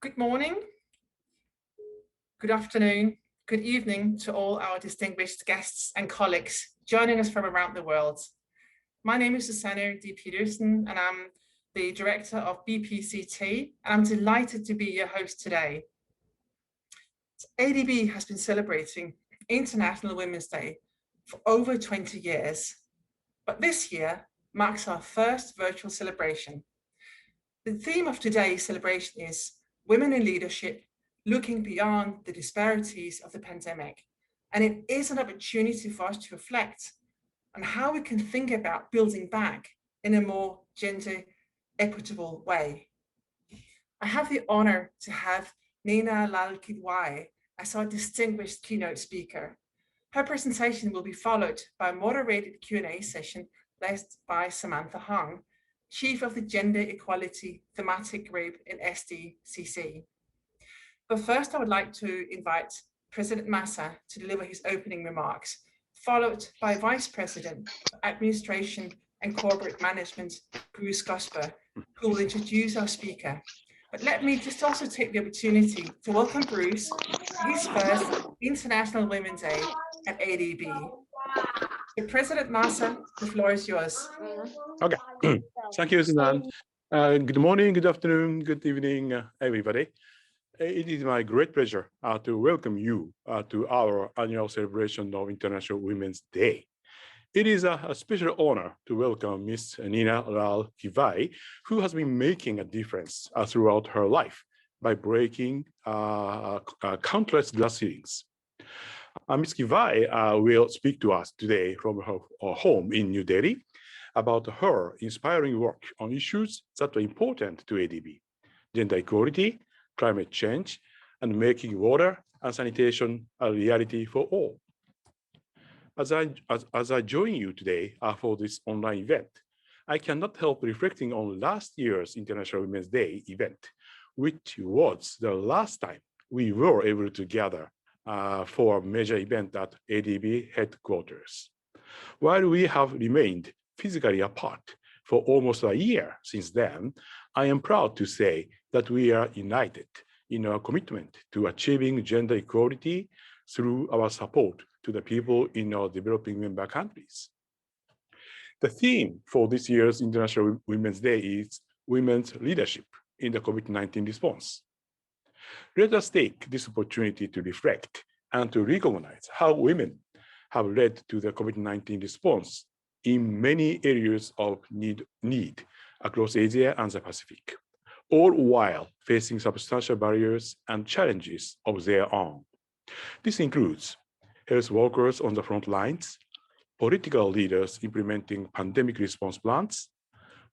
Good morning, good afternoon, good evening to all our distinguished guests and colleagues joining us from around the world. My name is Susanne D. Peterson and I'm the Director of BPCT, and I'm delighted to be your host today. ADB has been celebrating International Women's Day for over 20 years, but this year marks our first virtual celebration. The theme of today's celebration is Women in Leadership, looking beyond the disparities of the pandemic. And it is an opportunity for us to reflect on how we can think about building back in a more gender equitable way. I have the honor to have Nina Lal-Kidwai as our distinguished keynote speaker. Her presentation will be followed by a moderated Q&A session led by Samantha Hung, Chief of the Gender Equality Thematic Group in SDCC. But first, I would like to invite President Massa to deliver his opening remarks, followed by Vice President of Administration and Corporate Management, Bruce Gosper, who will introduce our speaker. But let me just also take the opportunity to welcome Bruce to his first International Women's Day at ADB. So President Massa, the floor is yours. Okay, thank you, Susan. Good morning, good afternoon, good evening, everybody. It is my great pleasure to welcome you to our annual celebration of International Women's Day. It is a special honor to welcome Ms. Nina Lal-Kidwai, who has been making a difference throughout her life by breaking countless glass ceilings. Ms. Kidwai will speak to us today from her home in New Delhi about her inspiring work on issues that are important to ADB: gender equality, climate change, and making water and sanitation a reality for all. As I join you today for this online event, I cannot help reflecting on last year's International Women's Day event, which was the last time we were able to gather for a major event at ADB headquarters. While we have remained physically apart for almost a year since then, I am proud to say that we are united in our commitment to achieving gender equality through our support to the people in our developing member countries. The theme for this year's International Women's Day is Women's Leadership in the COVID-19 Response. Let us take this opportunity to reflect and to recognize how women have led to the COVID-19 response in many areas of need across Asia and the Pacific, all while facing substantial barriers and challenges of their own. This includes health workers on the front lines, political leaders implementing pandemic response plans,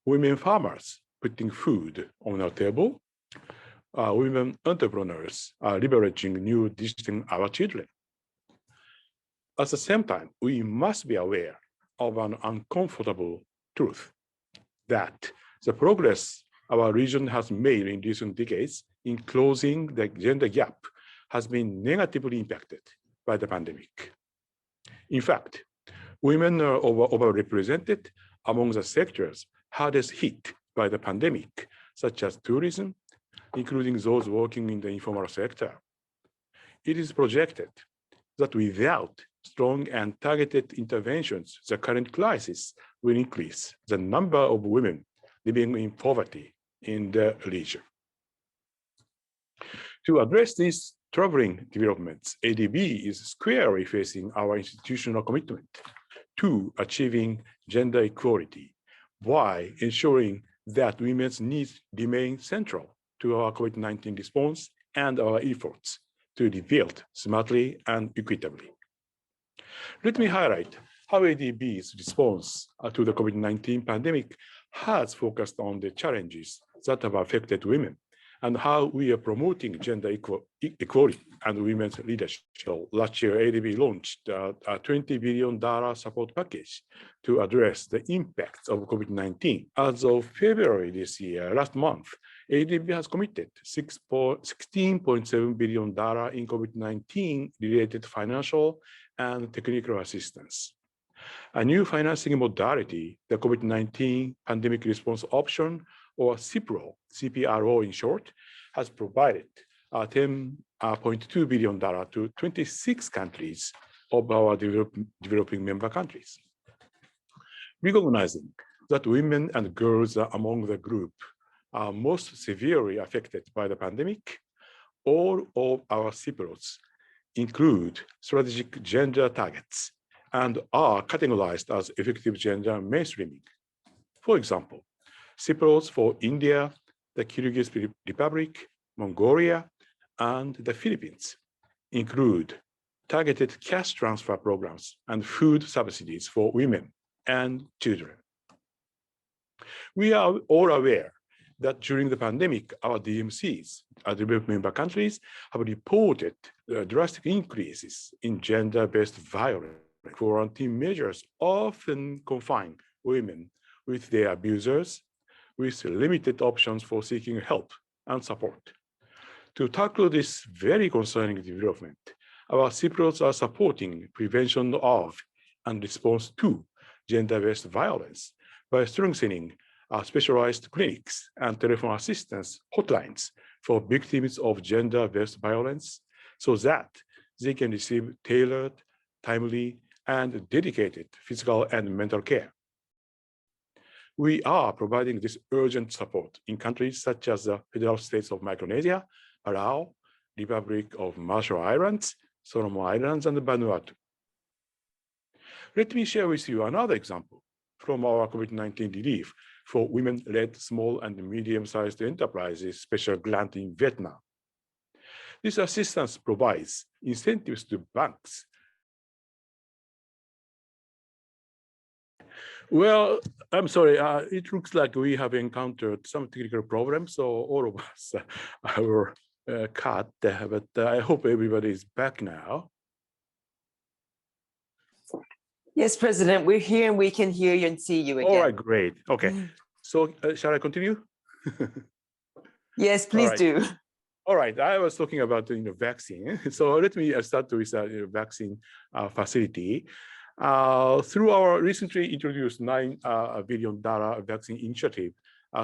women farmers putting food on our table, women entrepreneurs leveraging new digital our children. At the same time, we must be aware of an uncomfortable truth that the progress our region has made in recent decades in closing the gender gap has been negatively impacted by the pandemic. In fact, women are overrepresented among the sectors hardest hit by the pandemic, such as tourism, including those working in the informal sector. It is projected that without strong and targeted interventions, the current crisis will increase the number of women living in poverty in the region. To address these troubling developments, ADB is squarely facing our institutional commitment to achieving gender equality while ensuring that women's needs remain central to our COVID-19 response and our efforts to rebuild smartly and equitably. Let me highlight how ADB's response to the COVID-19 pandemic has focused on the challenges that have affected women and how we are promoting gender equality and women's leadership. So last year, ADB launched a $20 billion support package to address the impacts of COVID-19. As of February this year, last month, ADB has committed $16.7 billion in COVID-19 related financial and technical assistance. A new financing modality, the COVID-19 pandemic response option, or CPRO, CPRO in short, has provided $10.2 billion to 26 countries of our developing member countries. Recognizing that women and girls are among the group most severely affected by the pandemic, all of our CPROs include strategic gender targets and are categorized as effective gender mainstreaming. For example, CPROs for India, the Kyrgyz Republic, Mongolia, and the Philippines include targeted cash transfer programs and food subsidies for women and children. We are all aware that during the pandemic, our DMCs, our developing member countries, have reported drastic increases in gender-based violence. Quarantine measures often confine women with their abusers, with limited options for seeking help and support. To tackle this very concerning development, our CPROs are supporting prevention of and response to gender-based violence by strengthening specialized clinics and telephone assistance hotlines for victims of gender-based violence so that they can receive tailored, timely, and dedicated physical and mental care. We are providing this urgent support in countries such as the Federal States of Micronesia, Palau, Republic of Marshall Islands, Solomon Islands, and Vanuatu. Let me share with you another example from our COVID-19 relief for women-led small and medium-sized enterprises special grant in Vietnam. This assistance provides incentives to banks. Well, I'm sorry, it looks like we have encountered some technical problems, so all of us were cut, but I hope everybody is back now. Yes, President, we're here and we can hear you and see you again. All right, great. Okay, so shall I continue? Yes, please do. All right, I was talking about vaccine. So let me start with vaccine facility. Through our recently introduced $9 billion vaccine initiative,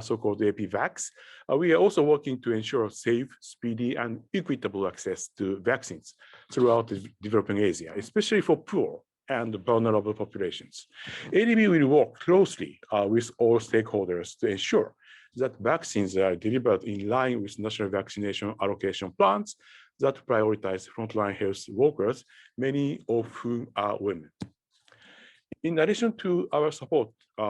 so-called APVAX, we are also working to ensure safe, speedy, and equitable access to vaccines throughout the developing Asia, especially for poor and vulnerable populations. ADB will work closely with all stakeholders to ensure that vaccines are delivered in line with national vaccination allocation plans that prioritize frontline health workers, many of whom are women. In addition to our support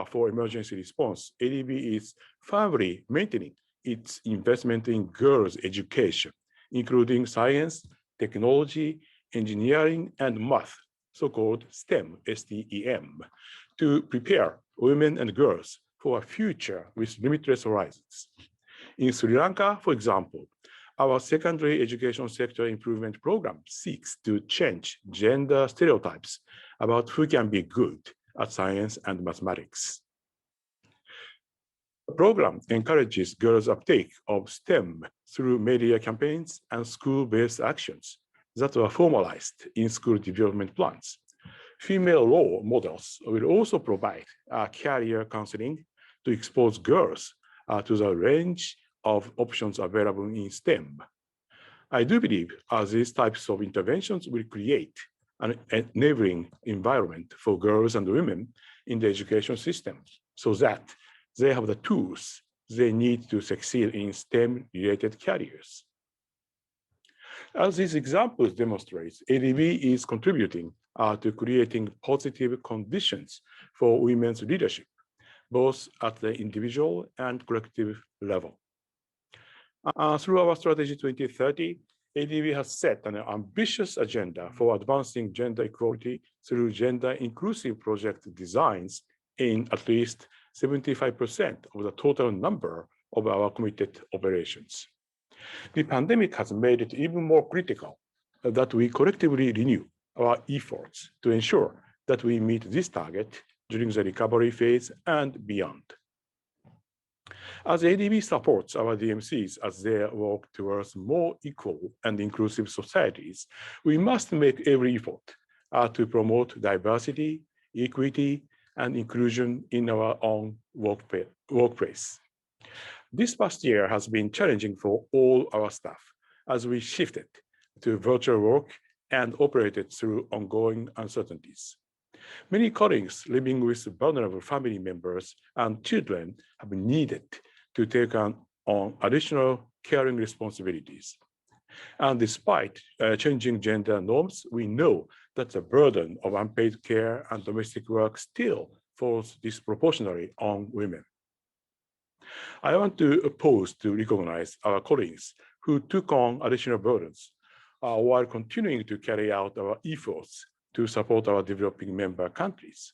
for emergency response, ADB is firmly maintaining its investment in girls' education, including science, technology, engineering, and math, so-called STEM, S-T-E-M, to prepare women and girls for a future with limitless horizons. In Sri Lanka, for example, our secondary education sector improvement program seeks to change gender stereotypes about who can be good at science and mathematics. The program encourages girls' uptake of STEM through media campaigns and school-based actions that are formalized in school development plans. Female role models will also provide career counseling to expose girls to the range of options available in STEM. I do believe these types of interventions will create an enabling environment for girls and women in the education system so that they have the tools they need to succeed in STEM-related careers. As these examples demonstrate, ADB is contributing to creating positive conditions for women's leadership, both at the individual and collective level. Through our Strategy 2030, ADB has set an ambitious agenda for advancing gender equality through gender-inclusive project designs in at least 75% of the total number of our committed operations. The pandemic has made it even more critical that we collectively renew our efforts to ensure that we meet this target during the recovery phase and beyond. As ADB supports our DMCs as they work towards more equal and inclusive societies, we must make every effort to promote diversity, equity, and inclusion in our own workplace. This past year has been challenging for all our staff as we shifted to virtual work and operated through ongoing uncertainties. Many colleagues living with vulnerable family members and children have needed to take on additional caring responsibilities. And despite changing gender norms, we know that the burden of unpaid care and domestic work still falls disproportionately on women. I want to pause to recognize our colleagues who took on additional burdens while continuing to carry out our efforts to support our developing member countries.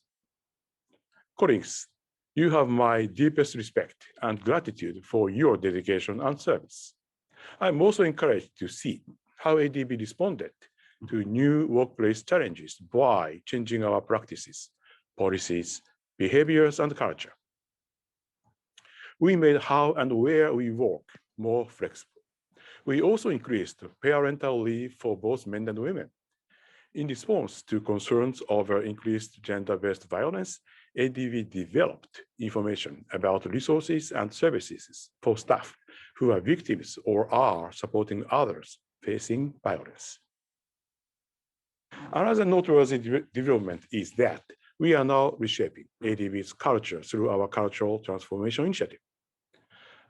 Colleagues, you have my deepest respect and gratitude for your dedication and service. I'm also encouraged to see how ADB responded to new workplace challenges by changing our practices, policies, behaviors, and culture. We made how and where we work more flexible. We also increased parental leave for both men and women. In response to concerns over increased gender-based violence, ADB developed information about resources and services for staff who are victims or are supporting others facing violence. Another noteworthy development is that we are now reshaping ADB's culture through our cultural transformation initiative.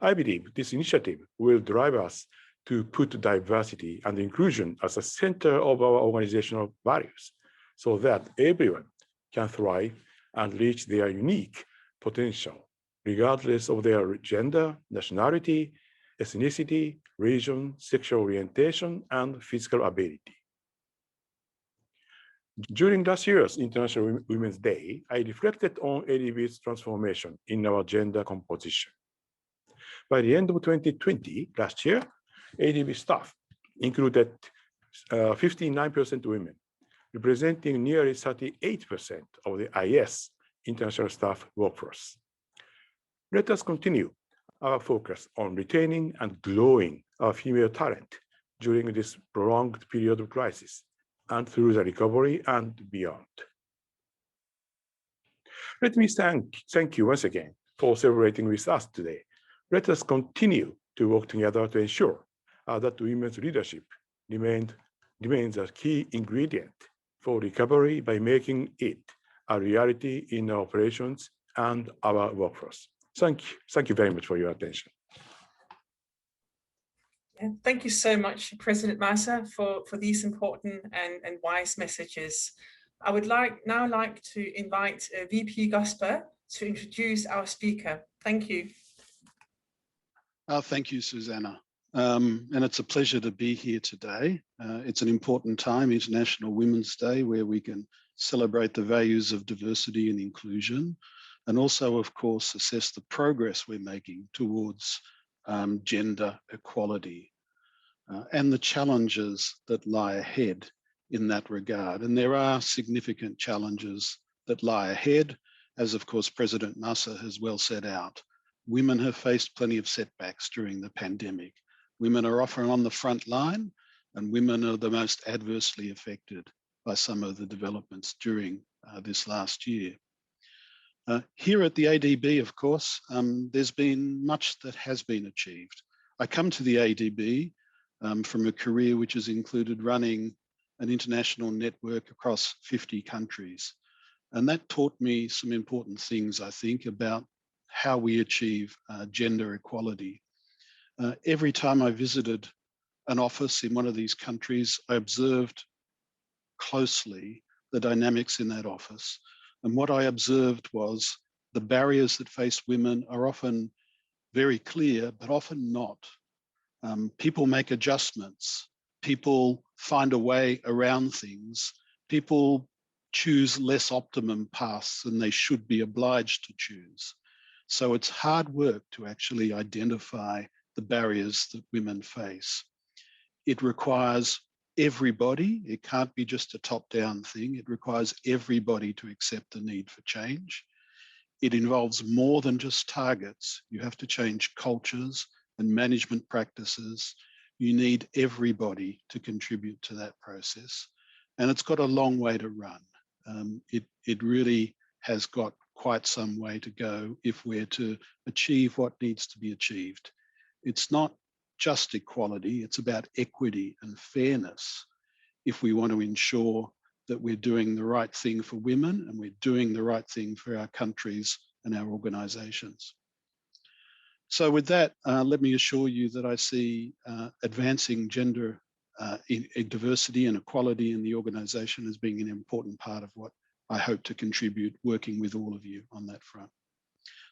I believe this initiative will drive us to put diversity and inclusion as the center of our organizational values so that everyone can thrive and reach their unique potential, regardless of their gender, nationality, ethnicity, region, sexual orientation, and physical ability. During last year's International Women's Day, I reflected on ADB's transformation in our gender composition. By the end of 2020, last year, ADB staff included 59% women, representing nearly 38% of the IS international staff workforce. Let us continue our focus on retaining and growing our female talent during this prolonged period of crisis and through the recovery and beyond. Let me thank you once again for celebrating with us today. Let us continue to work together to ensure that women's leadership remains a key ingredient for recovery by making it a reality in our operations and our workforce. Thank you very much for your attention. And thank you so much, President Massa, for these important and wise messages. I would now like to invite VP Gusper to introduce our speaker. Thank you. Thank you, Susanna. And it's a pleasure to be here today. It's an important time, International Women's Day, where we can celebrate the values of diversity and inclusion, and also, of course, assess the progress we're making towards gender equality and the challenges that lie ahead in that regard. And there are significant challenges that lie ahead, as of course President Massa has well set out. Women have faced plenty of setbacks during the pandemic. Women are often on the front line, and women are the most adversely affected by some of the developments during this last year. Here at the ADB, of course, there's been much that has been achieved. I come to the ADB from a career which has included running an international network across 50 countries. And that taught me some important things, I think, about how we achieve gender equality. Every time I visited an office in one of these countries, I observed closely the dynamics in that office. And what I observed was the barriers that face women are often very clear, but often not. People make adjustments. People find a way around things. People choose less optimum paths than they should be obliged to choose. So it's hard work to actually identify the barriers that women face. It requires everybody. It can't be just a top-down thing. It requires everybody to accept the need for change. It involves more than just targets. You have to change cultures and management practices. You need everybody to contribute to that process. And it's got a long way to run. It really has got quite some way to go if we're to achieve what needs to be achieved. It's not just equality, it's about equity and fairness if we want to ensure that we're doing the right thing for women and we're doing the right thing for our countries and our organisations. So with that, let me assure you that I see advancing gender diversity and equality in the organisation as being an important part of what I hope to contribute, working with all of you on that front.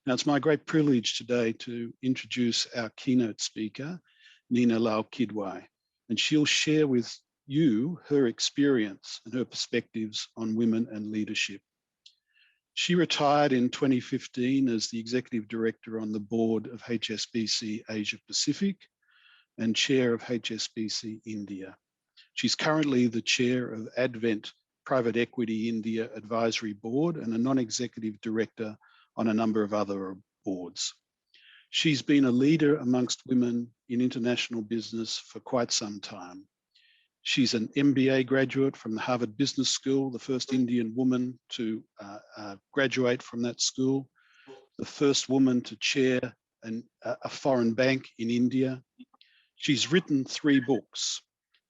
Now, it's my great privilege today to introduce our keynote speaker, Nina Lau Kidwai, and she'll share with you her experience and her perspectives on women and leadership. She retired in 2015 as the Executive Director on the board of HSBC Asia Pacific and Chair of HSBC India. She's currently the Chair of Advent Private Equity India Advisory Board and a non-executive director on a number of other boards. She's been a leader amongst women in international business for quite some time. She's an MBA graduate from the Harvard Business School, the first Indian woman to graduate from that school, the first woman to chair a foreign bank in India. She's written 3 books.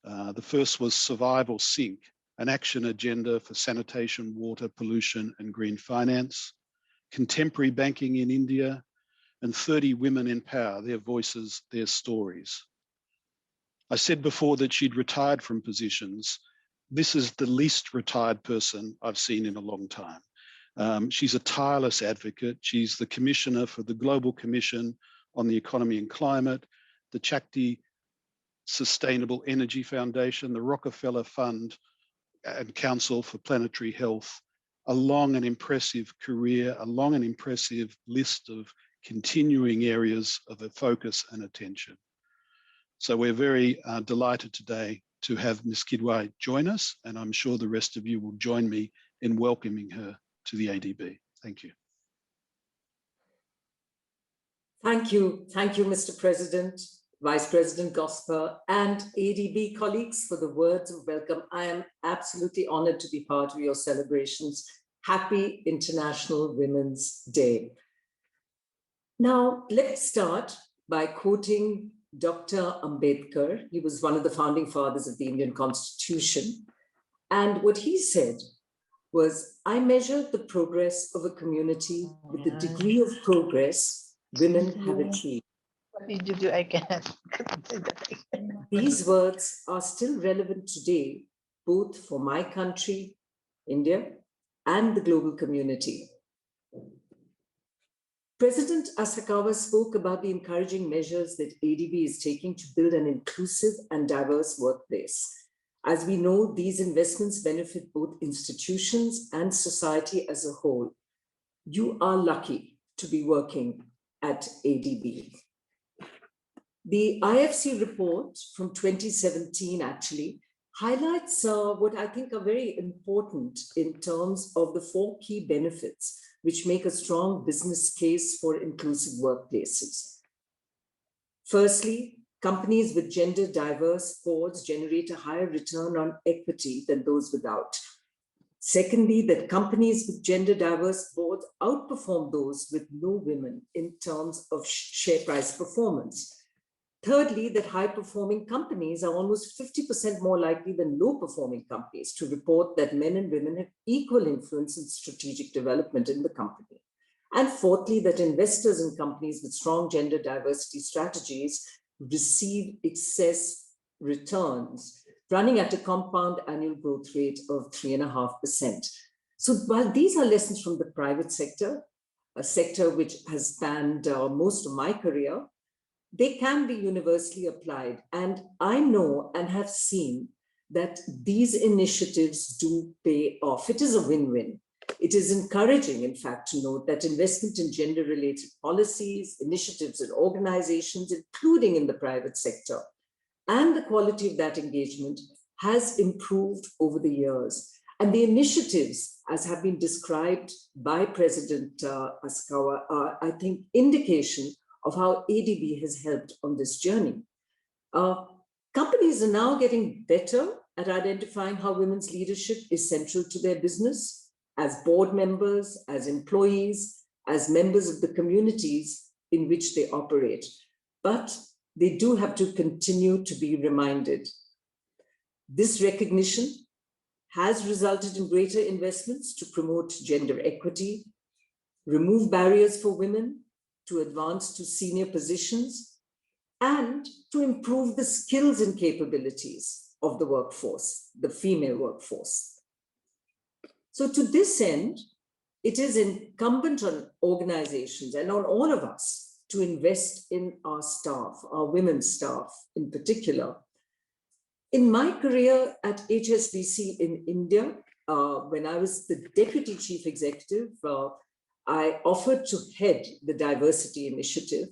The first was Survive or Sink, an action agenda for sanitation, water, pollution, and green finance, Contemporary Banking in India, and 30 Women in Power, Their Voices, Their Stories. I said before that she'd retired from positions. This is the least retired person I've seen in a long time. She's a tireless advocate. She's the commissioner for the Global Commission on the Economy and Climate, the Chakti Sustainable Energy Foundation, the Rockefeller Fund and Council for Planetary Health, a long and impressive career, a long and impressive list of continuing areas of focus and attention. So we're very delighted today to have Ms. Kidwai join us, and I'm sure the rest of you will join me in welcoming her to the ADB. Thank you. Thank you, Mr. President, Vice President Gosper, and ADB colleagues for the words of welcome. I am absolutely honored to be part of your celebrations. Happy International Women's Day. Now, let's start by quoting Dr. Ambedkar. He was one of the founding fathers of the Indian Constitution. And what he said was, I measure the progress of a community with the degree of progress women have achieved. What did you do? I cannot say that. These words are still relevant today, both for my country, India, and the global community. President Asakawa spoke about the encouraging measures that ADB is taking to build an inclusive and diverse workplace. As we know, these investments benefit both institutions and society as a whole. You are lucky to be working at ADB. The IFC report from 2017 actually highlights what I think are very important in terms of the 4 key benefits which make a strong business case for inclusive workplaces. Firstly, companies with gender diverse boards generate a higher return on equity than those without. Secondly, that companies with gender diverse boards outperform those with no women in terms of share price performance. Thirdly, that high-performing companies are almost 50% more likely than low-performing companies to report that men and women have equal influence in strategic development in the company. And fourthly, that investors in companies with strong gender diversity strategies receive excess returns, running at a compound annual growth rate of 3.5%. So while these are lessons from the private sector, a sector which has spanned most of my career, they can be universally applied. And I know and have seen that these initiatives do pay off. It is a win-win. It is encouraging, in fact, to note that investment in gender-related policies, initiatives and organizations, including in the private sector, and the quality of that engagement has improved over the years. And the initiatives, as have been described by President Asakawa, are, I think, indication of how ADB has helped on this journey. Companies are now getting better at identifying how women's leadership is central to their business as board members, as employees, as members of the communities in which they operate. But they do have to continue to be reminded. This recognition has resulted in greater investments to promote gender equity, remove barriers for women to advance to senior positions, and to improve the skills and capabilities of the workforce, the female workforce. So to this end, it is incumbent on organizations and on all of us to invest in our staff, our women's staff in particular. In my career at HSBC in India, when I was the deputy chief executive, I offered to head the diversity initiative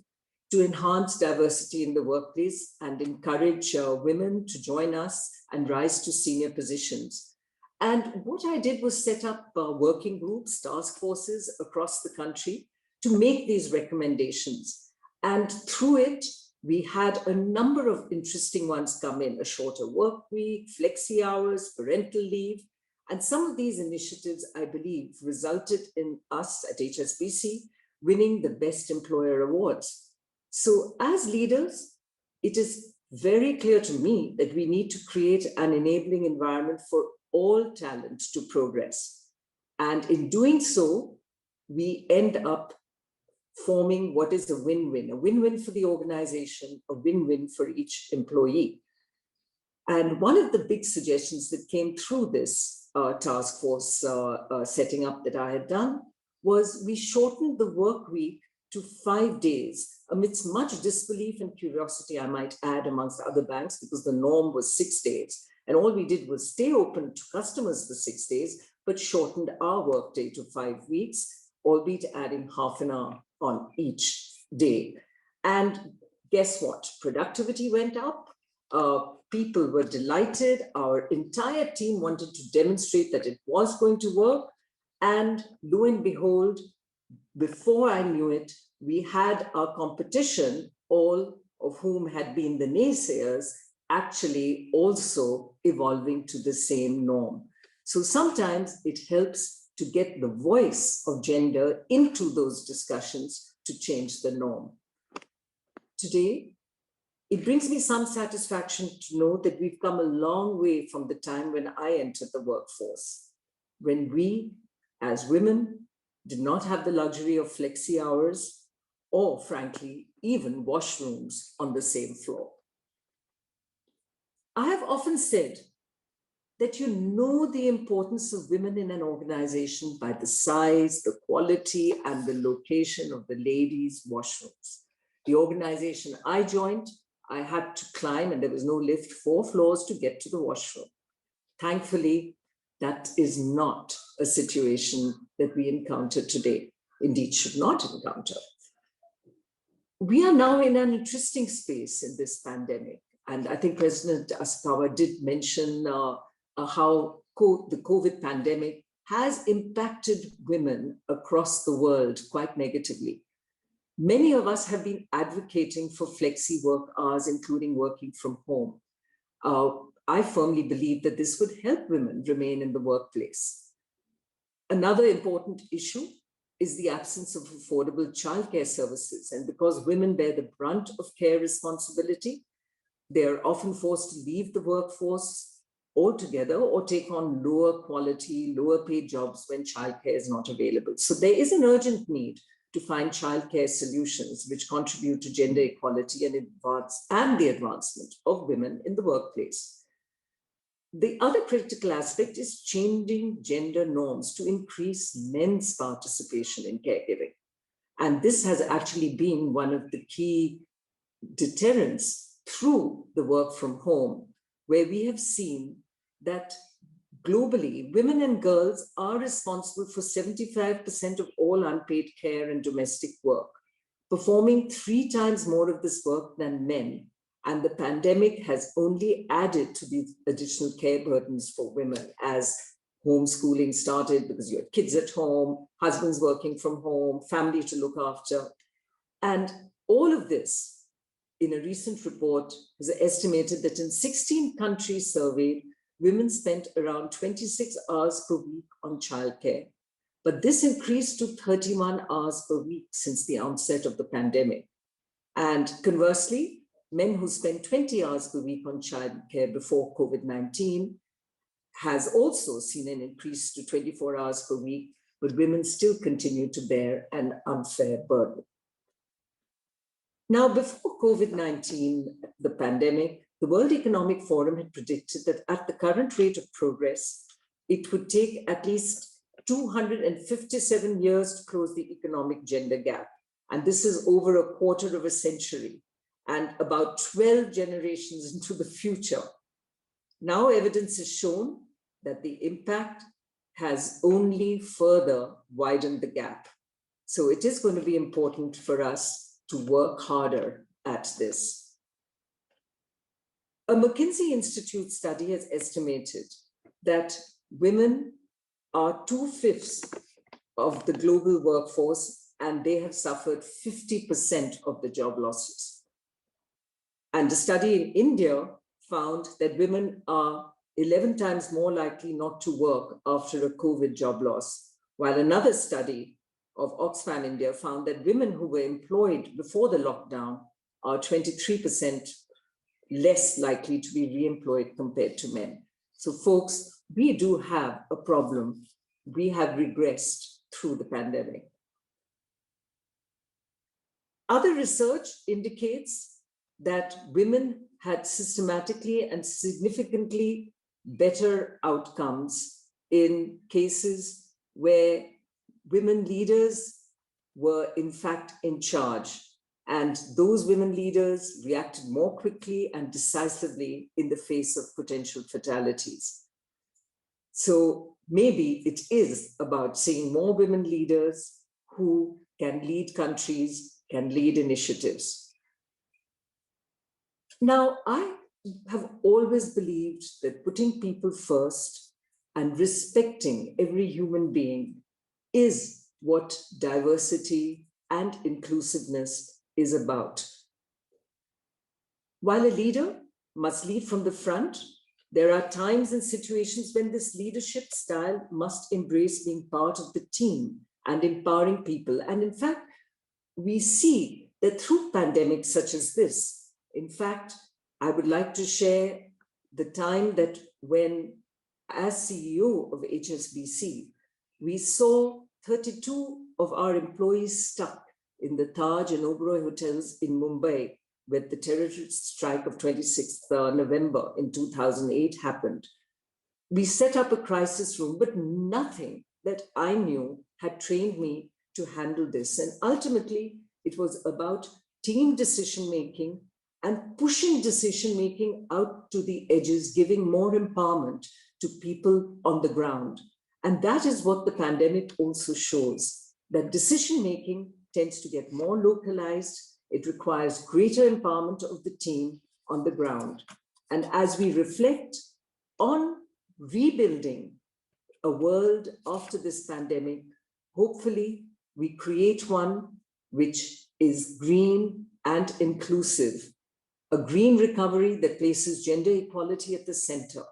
to enhance diversity in the workplace and encourage women to join us and rise to senior positions. And what I did was set up working groups, task forces across the country to make these recommendations. And through it, we had a number of interesting ones come in: a shorter work week, flexi hours, parental leave. And some of these initiatives, I believe, resulted in us at HSBC winning the Best Employer Awards. So as leaders, it is very clear to me that we need to create an enabling environment for all talent to progress. And in doing so, we end up forming what is a win-win for the organization, a win-win for each employee. And one of the big suggestions that came through this task force setting up that I had done was we shortened the work week to 5 days, amidst much disbelief and curiosity, I might add, amongst other banks, because the norm was 6 days. And all we did was stay open to customers for 6 days, but shortened our workday to 5 weeks, albeit adding half an hour on each day. And guess what? Productivity went up. People were delighted. Our entire team wanted to demonstrate that it was going to work. And lo and behold, before I knew it, we had our competition, all of whom had been the naysayers, actually also evolving to the same norm. So sometimes it helps to get the voice of gender into those discussions to change the norm. Today, it brings me some satisfaction to know that we've come a long way from the time when I entered the workforce, when we, as women, did not have the luxury of flexi hours or, frankly, even washrooms on the same floor. I have often said that you know the importance of women in an organization by the size, the quality, and the location of the ladies' washrooms. The organization I joined, I had to climb, and there was no lift, 4 floors to get to the washroom. Thankfully, that is not a situation that we encounter today. Indeed, should not encounter. We are now in an interesting space in this pandemic. And I think President Asakawa did mention how the COVID pandemic has impacted women across the world quite negatively. Many of us have been advocating for flexi work hours, including working from home. I firmly believe that this would help women remain in the workplace. Another important issue is the absence of affordable childcare services. And because women bear the brunt of care responsibility, they are often forced to leave the workforce altogether or take on lower quality, lower paid jobs when childcare is not available. So there is an urgent need to find childcare solutions which contribute to gender equality and the advancement of women in the workplace. The other critical aspect is changing gender norms to increase men's participation in caregiving. And this has actually been one of the key deterrents through the work from home, where we have seen that globally, women and girls are responsible for 75% of all unpaid care and domestic work, performing 3 times more of this work than men. And the pandemic has only added to the additional care burdens for women as homeschooling started because you had kids at home, husbands working from home, family to look after. And all of this, in a recent report, was estimated that in 16 countries surveyed, women spent around 26 hours per week on childcare, but this increased to 31 hours per week since the onset of the pandemic. And conversely, men who spend 20 hours per week on childcare before COVID-19 has also seen an increase to 24 hours per week, but women still continue to bear an unfair burden. Now, before COVID-19, the pandemic, the World Economic Forum had predicted that at the current rate of progress, it would take at least 257 years to close the economic gender gap. And this is over a quarter of a century and about 12 generations into the future. Now evidence has shown that the impact has only further widened the gap. So it is going to be important for us to work harder at this. A McKinsey Institute study has estimated that women are 2/5 of the global workforce, and they have suffered 50% of the job losses. And a study in India found that women are 11 times more likely not to work after a COVID job loss, while another study of Oxfam India found that women who were employed before the lockdown are 23% less likely to be re-employed compared to men. So folks, we do have a problem. We have regressed through the pandemic. Other research indicates that women had systematically and significantly better outcomes in cases where women leaders were in fact in charge. And those women leaders reacted more quickly and decisively in the face of potential fatalities. So maybe it is about seeing more women leaders who can lead countries, can lead initiatives. Now, I have always believed that putting people first and respecting every human being is what diversity and inclusiveness is about. While a leader must lead from the front, there are times and situations when this leadership style must embrace being part of the team and empowering people. And in fact, we see that through pandemics such as this, in fact, I would like to share the time that when, as CEO of HSBC, we saw 32 of our employees stuck in the Taj and Oberoi hotels in Mumbai, where the terrorist strike of 26th November in 2008 happened. We set up a crisis room, but nothing that I knew had trained me to handle this. And ultimately, it was about team decision-making and pushing decision-making out to the edges, giving more empowerment to people on the ground. And that is what the pandemic also shows, that decision-making tends to get more localized. It requires greater empowerment of the team on the ground. And as we reflect on rebuilding a world after this pandemic, hopefully we create one which is green and inclusive, a green recovery that places gender equality at the center,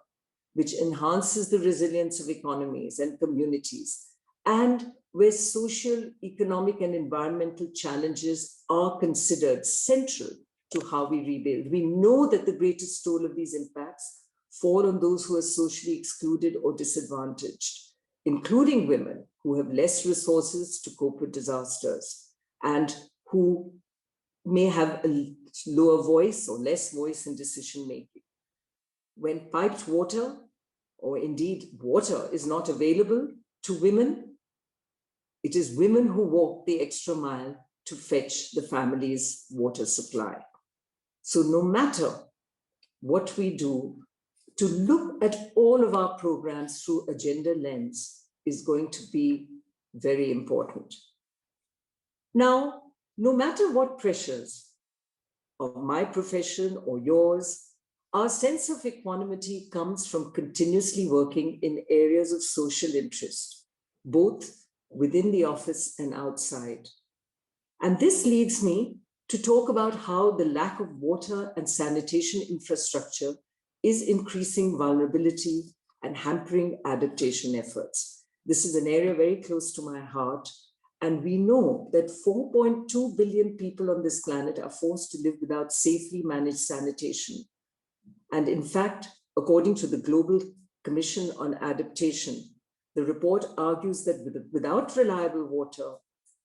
which enhances the resilience of economies and communities, and where social, economic, and environmental challenges are considered central to how we rebuild. We know that the greatest toll of these impacts fall on those who are socially excluded or disadvantaged, including women who have less resources to cope with disasters and who may have a lower voice or less voice in decision-making. When piped water, or indeed water, is not available to women, it is women who walk the extra mile to fetch the family's water supply. So no matter what we do, to look at all of our programs through a gender lens is going to be very important. Now, no matter what pressures of my profession or yours, our sense of equanimity comes from continuously working in areas of social interest, both within the office and outside. And this leads me to talk about how the lack of water and sanitation infrastructure is increasing vulnerability and hampering adaptation efforts. This is an area very close to my heart. And we know that 4.2 billion people on this planet are forced to live without safely managed sanitation. And in fact, according to the Global Commission on Adaptation, the report argues that without reliable water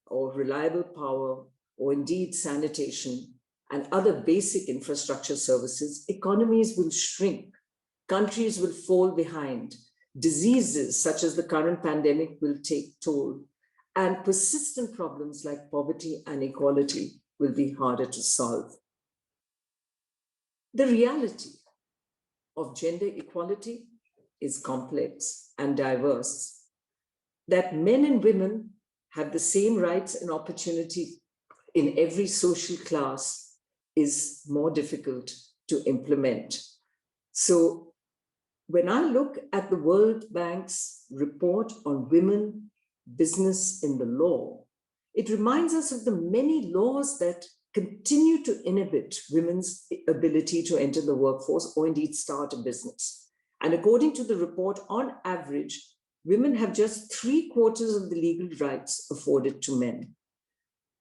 or reliable power, or indeed sanitation and other basic infrastructure services, economies will shrink, countries will fall behind, diseases such as the current pandemic will take toll, and persistent problems like poverty and inequality will be harder to solve. The reality of gender equality is complex and diverse, that men and women have the same rights and opportunity in every social class is more difficult to implement. So when I look at the World Bank's report on women, business in the law, it reminds us of the many laws that continue to inhibit women's ability to enter the workforce or indeed start a business. And according to the report, on average, women have just 3/4 of the legal rights afforded to men.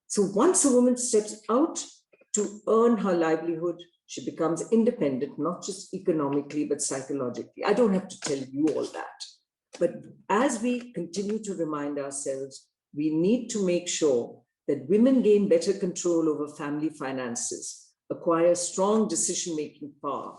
So once a woman steps out to earn her livelihood, she becomes independent, not just economically, but psychologically. I don't have to tell you all that. But as we continue to remind ourselves, we need to make sure that women gain better control over family finances, acquire strong decision-making power,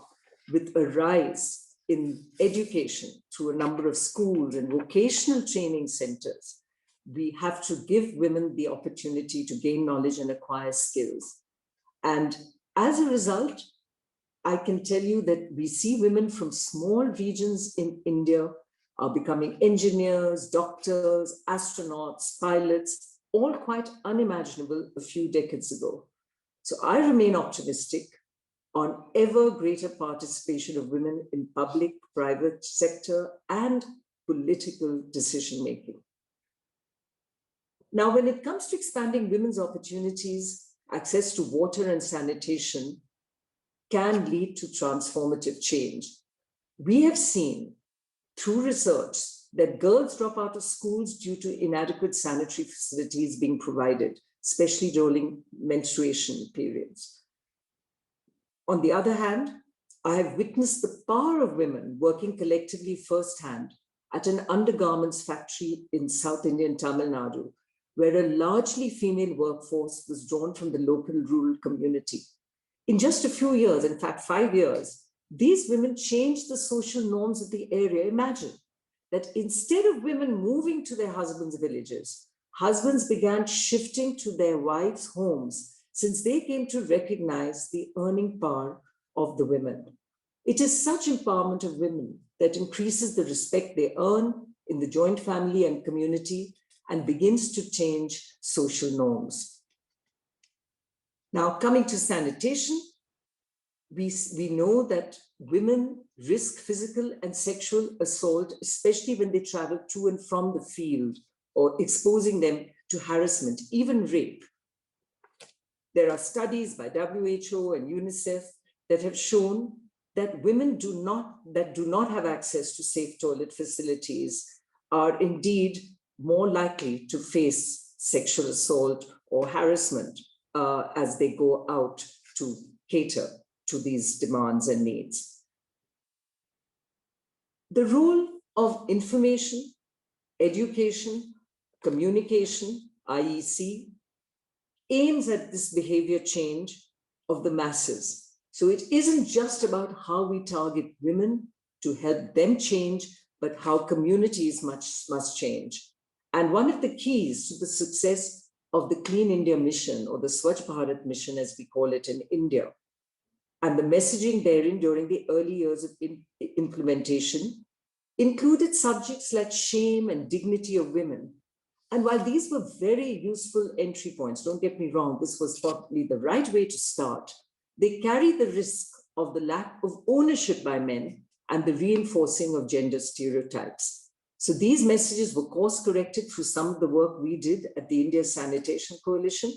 with a rise in education through a number of schools and vocational training centers. We have to give women the opportunity to gain knowledge and acquire skills. And as a result, I can tell you that we see women from small regions in India are becoming engineers, doctors, astronauts, pilots, all quite unimaginable a few decades ago. So I remain optimistic on ever greater participation of women in public, private sector, and political decision-making. Now, when it comes to expanding women's opportunities, access to water and sanitation can lead to transformative change. We have seen through research that girls drop out of schools due to inadequate sanitary facilities being provided, especially during menstruation periods. On the other hand, I have witnessed the power of women working collectively firsthand at an undergarments factory in South Indian Tamil Nadu, where a largely female workforce was drawn from the local rural community. In just a few years, in fact, 5 years, these women changed the social norms of the area. Imagine that instead of women moving to their husbands' villages, husbands began shifting to their wives' homes since they came to recognize the earning power of the women. It is such empowerment of women that increases the respect they earn in the joint family and community and begins to change social norms. Now, coming to sanitation, we know that women risk physical and sexual assault, especially when they travel to and from the field, or exposing them to harassment, even rape. There are studies by WHO and UNICEF that have shown that women do not have access to safe toilet facilities are indeed more likely to face sexual assault or harassment as they go out to cater to these demands and needs. The role of information, education, communication, IEC, aims at this behavior change of the masses. So it isn't just about how we target women to help them change, but how communities must change. And one of the keys to the success of the Clean India mission, or the Swachh Bharat mission, as we call it in India, and the messaging therein during the early years of implementation, included subjects like shame and dignity of women. And while these were very useful entry points, don't get me wrong, this was probably the right way to start, they carry the risk of the lack of ownership by men and the reinforcing of gender stereotypes. So these messages were course corrected through some of the work we did at the India Sanitation Coalition.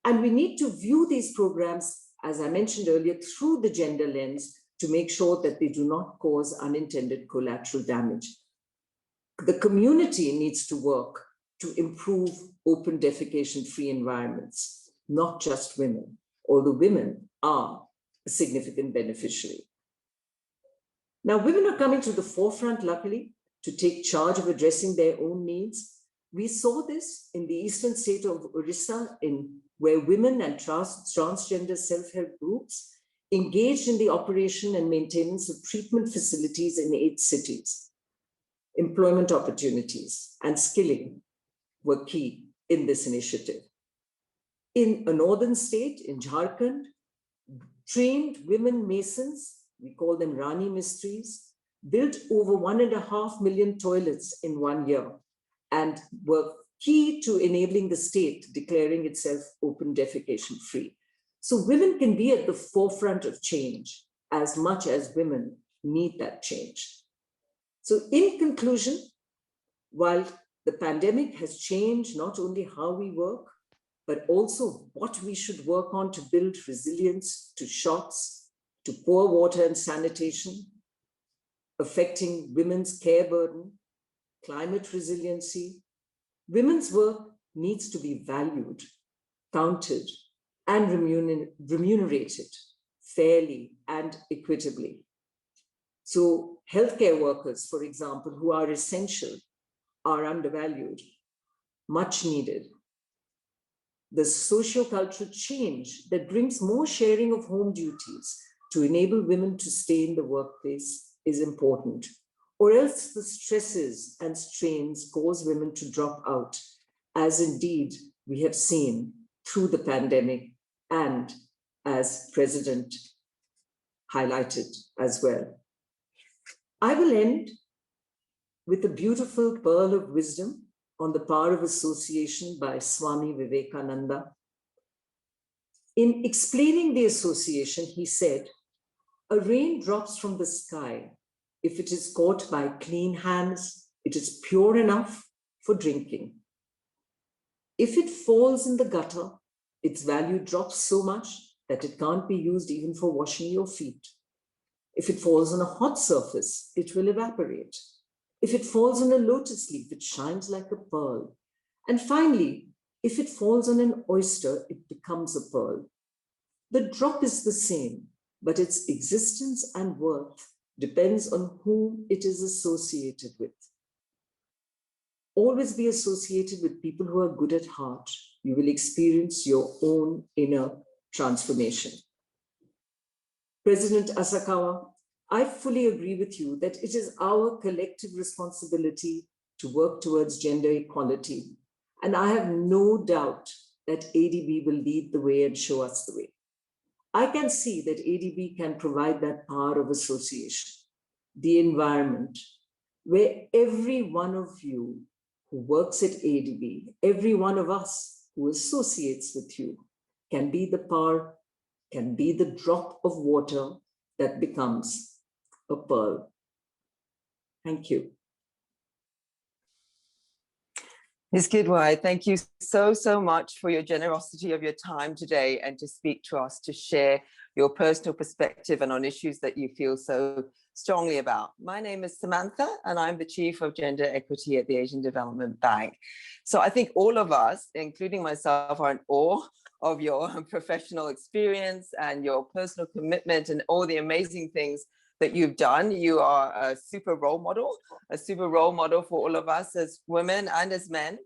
And we need to view these programs, as I mentioned earlier, through the gender lens to make sure that they do not cause unintended collateral damage. The community needs to work to improve open defecation-free environments, not just women, although women are a significant beneficiary. Now, women are coming to the forefront, luckily, to take charge of addressing their own needs. We saw this in the eastern state of Orissa, where women and transgender self-help groups engaged in the operation and maintenance of treatment facilities in 8 cities. Employment opportunities and skilling were key in this initiative. In a northern state, in Jharkhand, trained women masons, we call them Rani Mistries, built over 1.5 million toilets in 1 year and were key to enabling the state declaring itself open defecation free. So women can be at the forefront of change as much as women need that change. So in conclusion, while the pandemic has changed not only how we work, but also what we should work on to build resilience to shocks, to poor water and sanitation, affecting women's care burden, climate resiliency, women's work needs to be valued, counted, and remunerated fairly and equitably. So healthcare workers, for example, who are essential, are undervalued, much needed. The socio-cultural change that brings more sharing of home duties to enable women to stay in the workplace is important, or else the stresses and strains cause women to drop out, as indeed we have seen through the pandemic and as President highlighted as well. I will end with a beautiful pearl of wisdom on the power of association by Swami Vivekananda. In explaining the association, he said, "A rain drops from the sky. If it is caught by clean hands, it is pure enough for drinking. If it falls in the gutter, its value drops so much that it can't be used even for washing your feet. If it falls on a hot surface, it will evaporate. If it falls on a lotus leaf, it shines like a pearl. And finally, if it falls on an oyster, it becomes a pearl. The drop is the same, but its existence and worth depends on whom it is associated with. Always be associated with people who are good at heart. You will experience your own inner transformation." President Asakawa, I fully agree with you that it is our collective responsibility to work towards gender equality. And I have no doubt that ADB will lead the way and show us the way. I can see that ADB can provide that power of association, the environment, where every one of you who works at ADB, every one of us who associates with you, can be the power, can be the drop of water that becomes a pearl. Thank you. Ms. Kidwai, thank you so much for your generosity of your time today and to speak to us, to share your personal perspective and on issues that you feel so strongly about. My name is Samantha, and I'm the Chief of Gender Equity at the Asian Development Bank. So I think all of us, including myself, are in awe of your professional experience and your personal commitment and all the amazing things that you've done. You are a super role model for all of us as women and as men.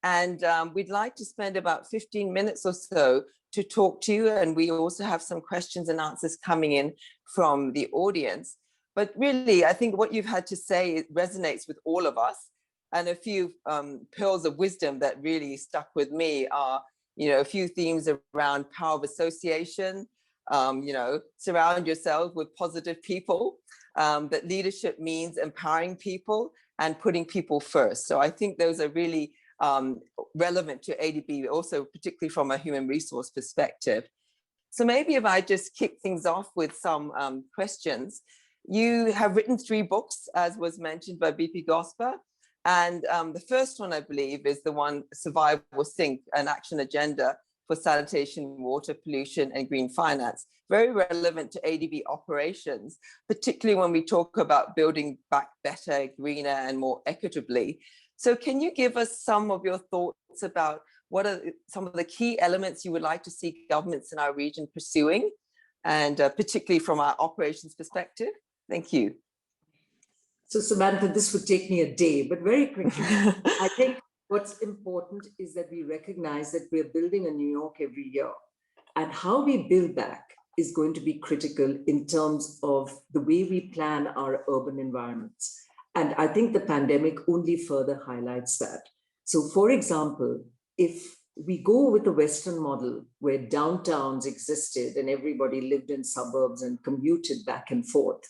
And we'd like to spend about 15 minutes or so to talk to you. And we also have some questions and answers coming in from the audience. But really, I think what you've had to say resonates with all of us. And a few pearls of wisdom that really stuck with me are, a few themes around power of association, surround yourself with positive people, that leadership means empowering people and putting people first. So I think those are really relevant to ADB, also particularly from a human resource perspective. So maybe if I just kick things off with some questions. You have written 3 books, as was mentioned by BP Gosper. And the first one, I believe, is the one, Survive or Sink, an action agenda for sanitation, water pollution, and green finance. Very relevant to ADB operations, particularly when we talk about building back better, greener, and more equitably. So can you give us some of your thoughts about what are some of the key elements you would like to see governments in our region pursuing, and particularly from our operations perspective? Thank you. So Samantha, this would take me a day, but very quickly, I think what's important is that we recognize that we're building a New York every year, and how we build back is going to be critical in terms of the way we plan our urban environments. And I think the pandemic only further highlights that. So for example, if we go with the Western model where downtowns existed and everybody lived in suburbs and commuted back and forth,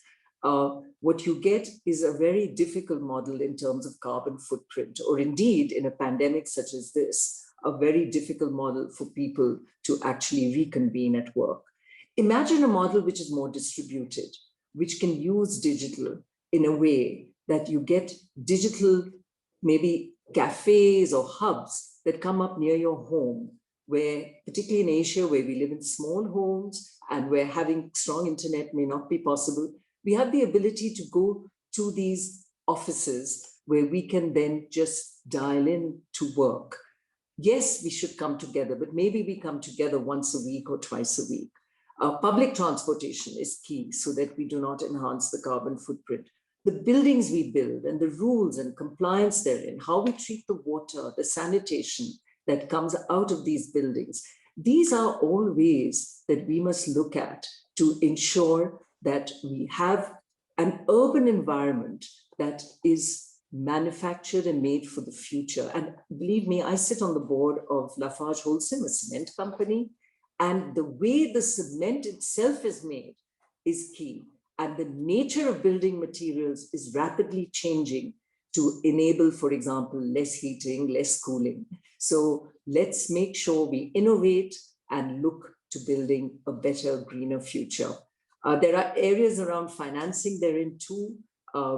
what you get is a very difficult model in terms of carbon footprint, or indeed in a pandemic such as this, a very difficult model for people to actually reconvene at work. Imagine a model which is more distributed, which can use digital in a way that you get digital, maybe cafes or hubs that come up near your home, where particularly in Asia, where we live in small homes and where having strong internet may not be possible, we have the ability to go to these offices where we can then just dial in to work. Yes, we should come together, but maybe we come together once a week or twice a week. Public transportation is key so that we do not enhance the carbon footprint. The buildings we build and the rules and compliance therein, how we treat the water, the sanitation that comes out of these buildings. These are all ways that we must look at to ensure that we have an urban environment that is manufactured and made for the future. And believe me, I sit on the board of Lafarge Holcim, a cement company, and the way the cement itself is made is key. And the nature of building materials is rapidly changing to enable, for example, less heating, less cooling. So let's make sure we innovate and look to building a better, greener future. There are areas around financing therein too,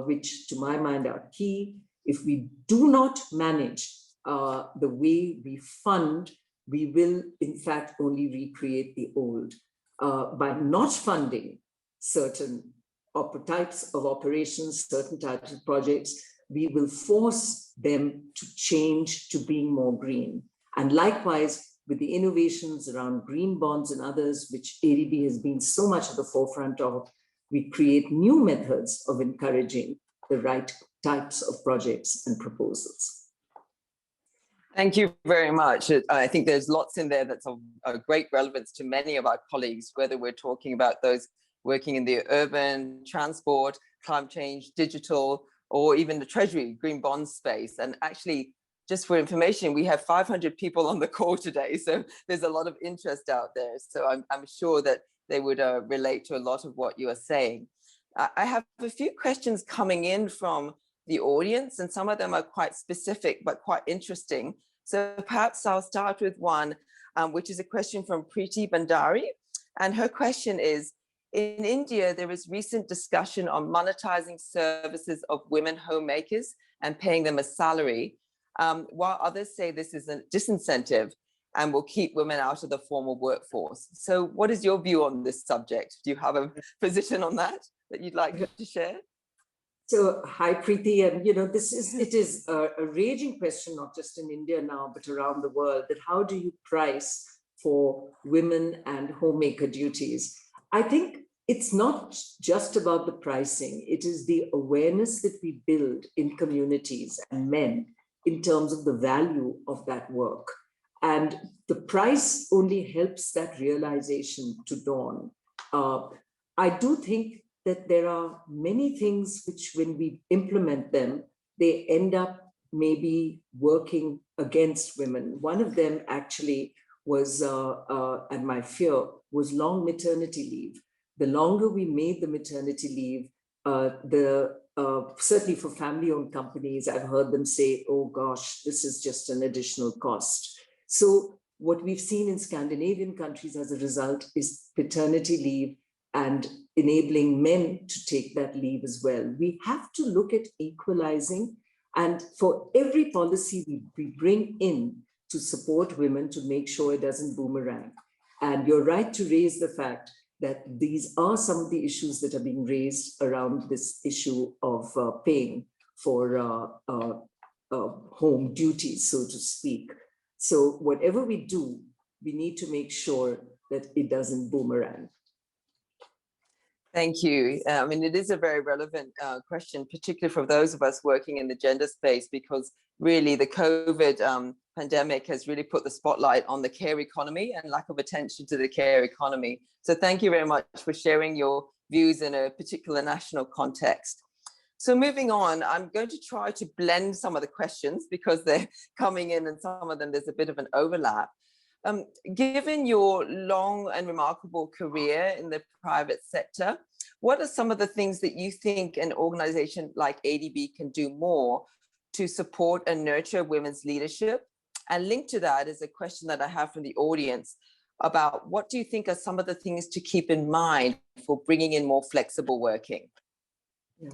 which to my mind are key. If we do not manage the way we fund, we will in fact only recreate the old. By not funding certain types of operations, certain types of projects, we will force them to change to being more green. And likewise, with the innovations around green bonds and others, which ADB has been so much at the forefront of, we create new methods of encouraging the right types of projects and proposals. Thank you very much. I think there's lots in there that's of great relevance to many of our colleagues, whether we're talking about those working in the urban, transport, climate change, digital, or even the Treasury, green bond space. And actually, just for information, we have 500 people on the call today. So there's a lot of interest out there. So I'm sure that they would relate to a lot of what you are saying. I have a few questions coming in from the audience, and some of them are quite specific, but quite interesting. So perhaps I'll start with one, which is a question from Preeti Bandari. And her question is, in India, there is recent discussion on monetizing services of women homemakers and paying them a salary, while others say this is a disincentive and will keep women out of the formal workforce. So what is your view on this subject? Do you have a position on that you'd like to share? So hi, Preeti, and it is a raging question, not just in India now, but around the world, that how do you price for women and homemaker duties? I think it's not just about the pricing, it is the awareness that we build in communities and men in terms of the value of that work. And the price only helps that realization to dawn. I do think that there are many things which, when we implement them, they end up maybe working against women. One of them actually was, and my fear, was long maternity leave. The longer we made the maternity leave, certainly for family-owned companies, I've heard them say, oh gosh, this is just an additional cost. So what we've seen in Scandinavian countries as a result is paternity leave and enabling men to take that leave as well. We have to look at equalizing, and for every policy we bring in to support women to make sure it doesn't boomerang. And you're right to raise the fact that these are some of the issues that are being raised around this issue of paying for home duties, so to speak. So whatever we do, we need to make sure that it doesn't boomerang. Thank you. I mean, it is a very relevant question, particularly for those of us working in the gender space, because really the COVID pandemic has really put the spotlight on the care economy and lack of attention to the care economy. So thank you very much for sharing your views in a particular national context. So moving on, I'm going to try to blend some of the questions because they're coming in and some of them there's a bit of an overlap. Given your long and remarkable career in the private sector, what are some of the things that you think an organization like ADB can do more to support and nurture women's leadership? And linked to that is a question that I have from the audience about what do you think are some of the things to keep in mind for bringing in more flexible working? Yeah.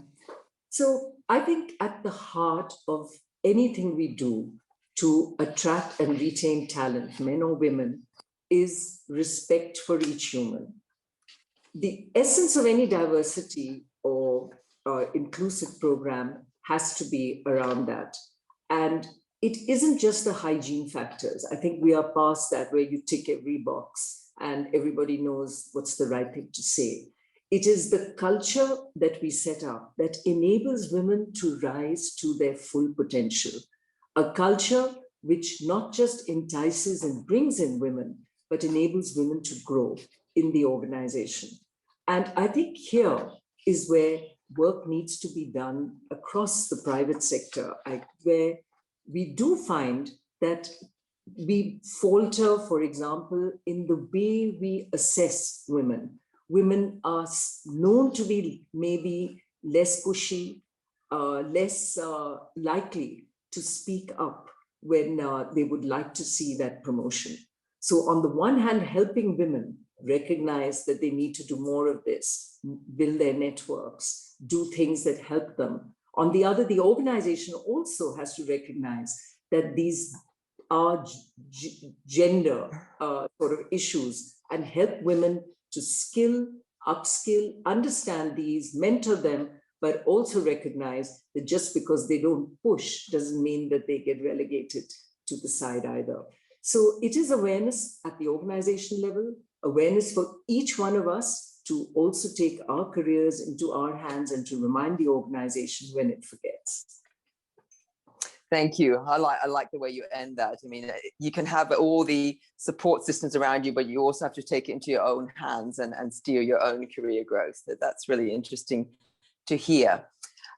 So I think at the heart of anything we do to attract and retain talent, men or women, is respect for each human. The essence of any diversity or inclusive program has to be around that. And it isn't just the hygiene factors. I think we are past that where you tick every box and everybody knows what's the right thing to say. It is the culture that we set up that enables women to rise to their full potential. A culture which not just entices and brings in women, but enables women to grow in the organization. And I think here is where work needs to be done across the private sector, where we do find that we falter, for example, in the way we assess women. Women are known to be maybe less pushy, less likely to speak up when they would like to see that promotion. So on the one hand, helping women recognize that they need to do more of this, build their networks, do things that help them. On the other, the organization also has to recognize that these are gender sort of issues and help women to skill, upskill, understand these, mentor them, but also recognize that just because they don't push doesn't mean that they get relegated to the side either. So it is awareness at the organization level, awareness for each one of us to also take our careers into our hands and to remind the organization when it forgets. Thank you. I like the way you end that. I mean, you can have all the support systems around you, but you also have to take it into your own hands and steer your own career growth. So that's really interesting to hear.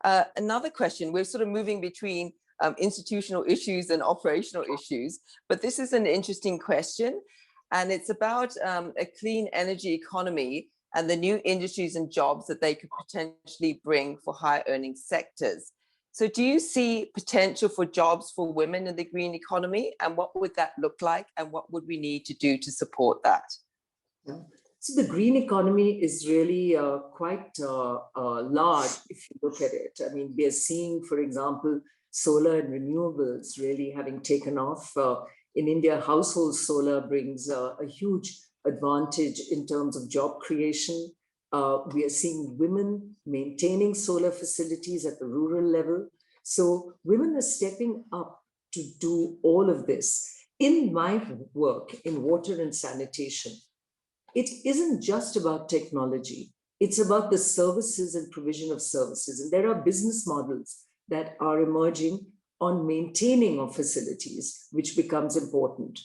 Another question, we're sort of moving between institutional issues and operational issues, but this is an interesting question. And it's about a clean energy economy and the new industries and jobs that they could potentially bring for high earning sectors. So do you see potential for jobs for women in the green economy? And what would that look like? And what would we need to do to support that? Yeah. So the green economy is really quite large if you look at it. I mean, we are seeing, for example, solar and renewables really having taken off. In India, household solar brings a huge advantage in terms of job creation. We are seeing women maintaining solar facilities at the rural level. So women are stepping up to do all of this. In my work in water and sanitation, it isn't just about technology. It's about the services and provision of services. And there are business models that are emerging on maintaining of facilities, which becomes important.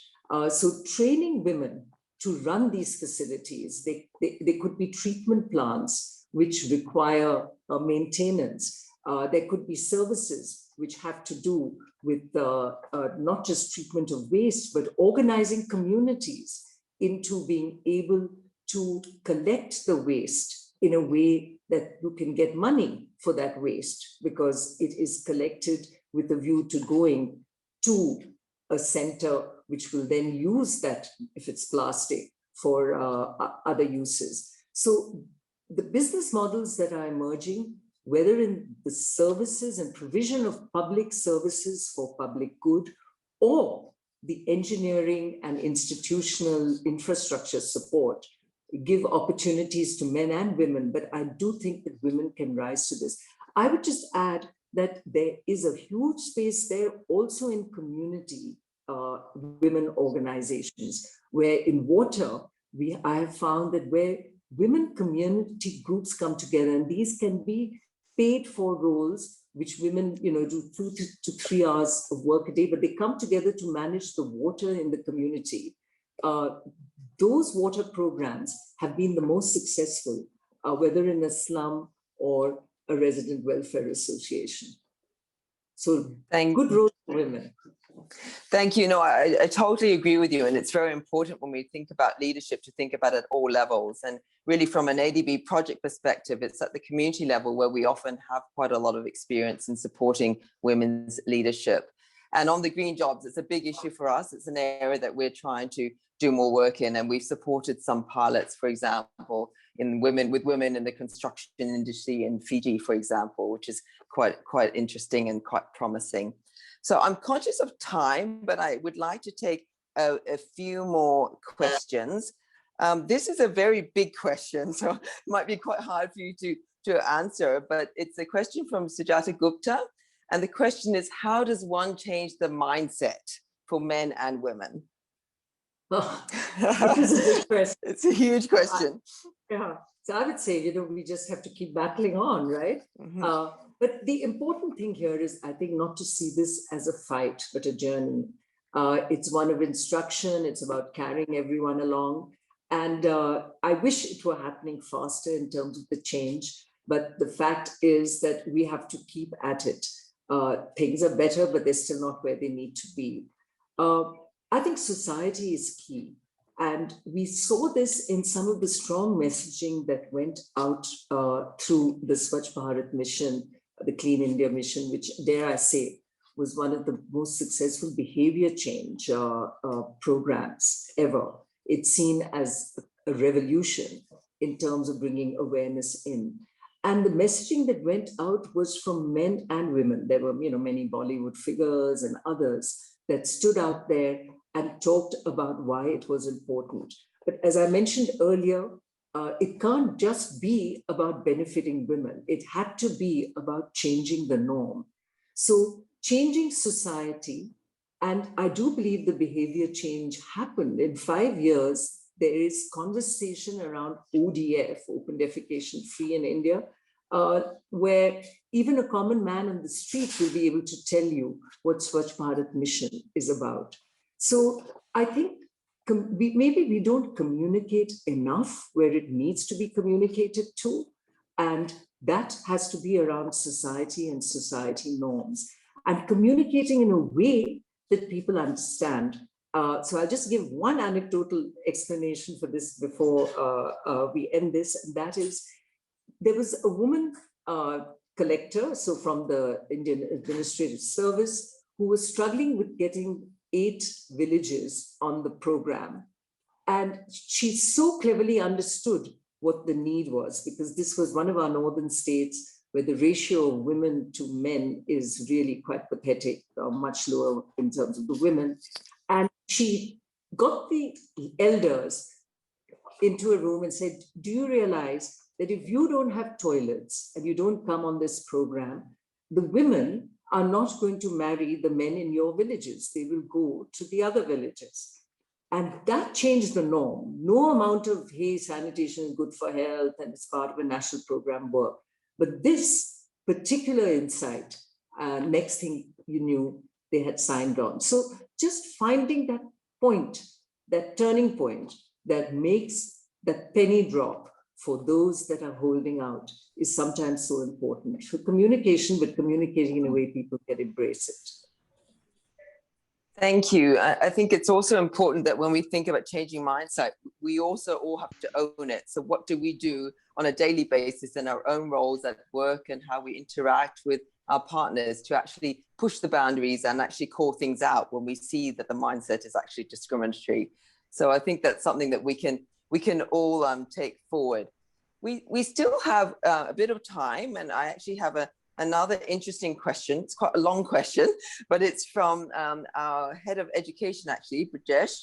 So training women to run these facilities, they could be treatment plants which require maintenance. There could be services which have to do with not just treatment of waste, but organizing communities into being able to collect the waste in a way that you can get money for that waste because it is collected with a view to going to a center which will then use that, if it's plastic, for other uses. So the business models that are emerging, whether in the services and provision of public services for public good, or the engineering and institutional infrastructure support give opportunities to men and women, but I do think that women can rise to this. I would just add that there is a huge space there also in community women organizations, where in water, I have found that where women community groups come together, and these can be paid for roles, which women, do 2 to 3 hours of work a day, but they come together to manage the water in the community. Those water programs have been the most successful, whether in a slum or a resident welfare association. So good role for women. Thank you. No, I totally agree with you. And it's very important when we think about leadership to think about it at all levels. And really from an ADB project perspective, it's at the community level where we often have quite a lot of experience in supporting women's leadership. And on the green jobs, it's a big issue for us. It's an area that we're trying to do more work in. And we've supported some pilots, for example, with women in the construction industry in Fiji, for example, which is quite interesting and quite promising. So I'm conscious of time, but I would like to take a few more questions. This is a very big question, so it might be quite hard for you to answer, but it's a question from Sujata Gupta. And the question is, how does one change the mindset for men and women? Oh, it is a big question. It's a huge question. Yeah. So I would say, we just have to keep battling on, right? Mm-hmm. But the important thing here is, I think, not to see this as a fight, but a journey. It's one of instruction. It's about carrying everyone along. And I wish it were happening faster in terms of the change. But the fact is that we have to keep at it. Things are better, but they're still not where they need to be. I think society is key. And we saw this in some of the strong messaging that went out through the Swachh Bharat mission, the Clean India mission, which, dare I say, was one of the most successful behavior change programs ever. It's seen as a revolution in terms of bringing awareness in. And the messaging that went out was from men and women. There were, many Bollywood figures and others that stood out there and talked about why it was important. But as I mentioned earlier, it can't just be about benefiting women. It had to be about changing the norm. So changing society, and I do believe the behavior change happened. In 5 years, there is conversation around ODF, open defecation free in India, where even a common man on the street will be able to tell you what Swachh Bharat mission is about. So I think maybe we don't communicate enough where it needs to be communicated to, and that has to be around society and society norms, and communicating in a way that people understand. So I'll just give one anecdotal explanation for this before we end this, and that is, there was a woman collector, so from the Indian Administrative Service, who was struggling with getting 8 villages on the program. And she so cleverly understood what the need was, because this was one of our northern states where the ratio of women to men is really quite pathetic, much lower in terms of the women. And she got the elders into a room and said, do you realize that if you don't have toilets and you don't come on this program, the women are not going to marry the men in your villages. They will go to the other villages. And that changed the norm. No amount of, hey, sanitation is good for health and it's part of a national program work. But this particular insight, next thing you knew, they had signed on. So just finding that point, that turning point that makes that penny drop for those that are holding out is sometimes so important for communication, but communicating in a way people can embrace it. Thank you. I think it's also important that when we think about changing mindset, we also all have to own it. So what do we do on a daily basis in our own roles at work and how we interact with our partners to actually push the boundaries and actually call things out when we see that the mindset is actually discriminatory. So I think that's something that we can all take forward. We still have a bit of time, and I actually have another interesting question. It's quite a long question, but it's from our head of education, actually, Brajesh.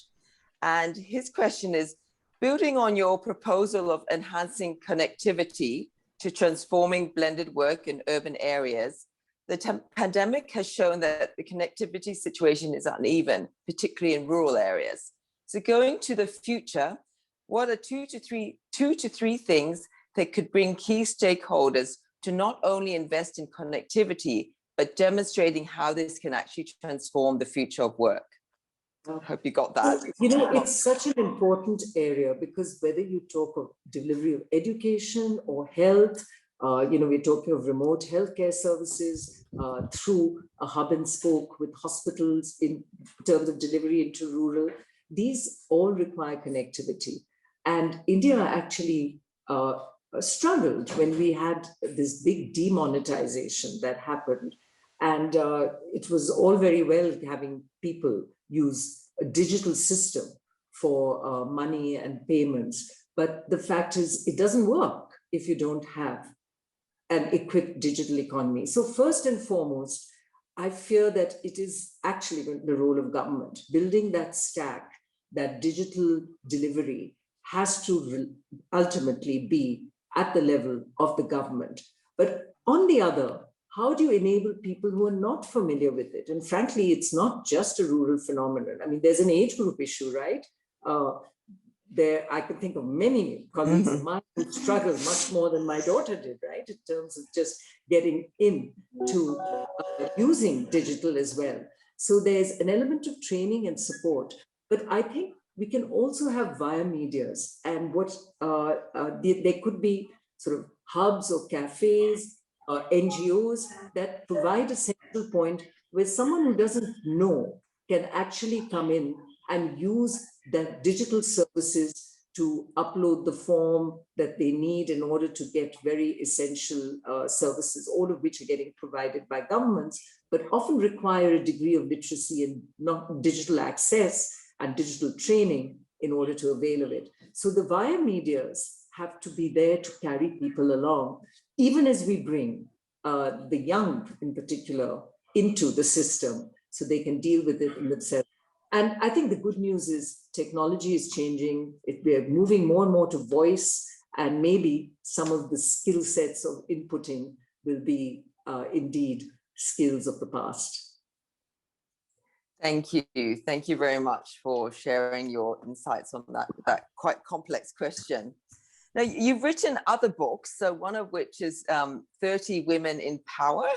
And his question is, building on your proposal of enhancing connectivity to transforming blended work in urban areas, the pandemic has shown that the connectivity situation is uneven, particularly in rural areas. So going to the future, what are two to three things that could bring key stakeholders to not only invest in connectivity, but demonstrating how this can actually transform the future of work? I hope you got that. You know, it's such an important area because whether you talk of delivery of education or health, you know, we're talking of remote healthcare services through a hub and spoke with hospitals in terms of delivery into rural. These all require connectivity. And India actually struggled when we had this big demonetization that happened. And it was all very well having people use a digital system for money and payments. But the fact is, it doesn't work if you don't have an equipped digital economy. So first and foremost, I fear that it is actually the role of government. Building that stack, that digital delivery has to ultimately be at the level of the government. But on the other, how do you enable people who are not familiar with it? And frankly, it's not just a rural phenomenon. I mean, there's an age group issue, right? I can think of many colleagues of mine who struggle much more than my daughter did, right? In terms of just getting into using digital as well. So there's an element of training and support, but I think we can also have via medias and what there could be sort of hubs or cafes, NGOs that provide a central point where someone who doesn't know can actually come in and use the digital services to upload the form that they need in order to get very essential services, all of which are getting provided by governments, but often require a degree of literacy and not digital access and digital training in order to avail of it. So the via medias have to be there to carry people along, even as we bring the young in particular into the system so they can deal with it in themselves. And I think the good news is technology is changing. We're moving more and more to voice, and maybe some of the skill sets of inputting will be indeed skills of the past. Thank you. Thank you very much for sharing your insights on that quite complex question. Now, you've written other books, so one of which is 30 Women in Power,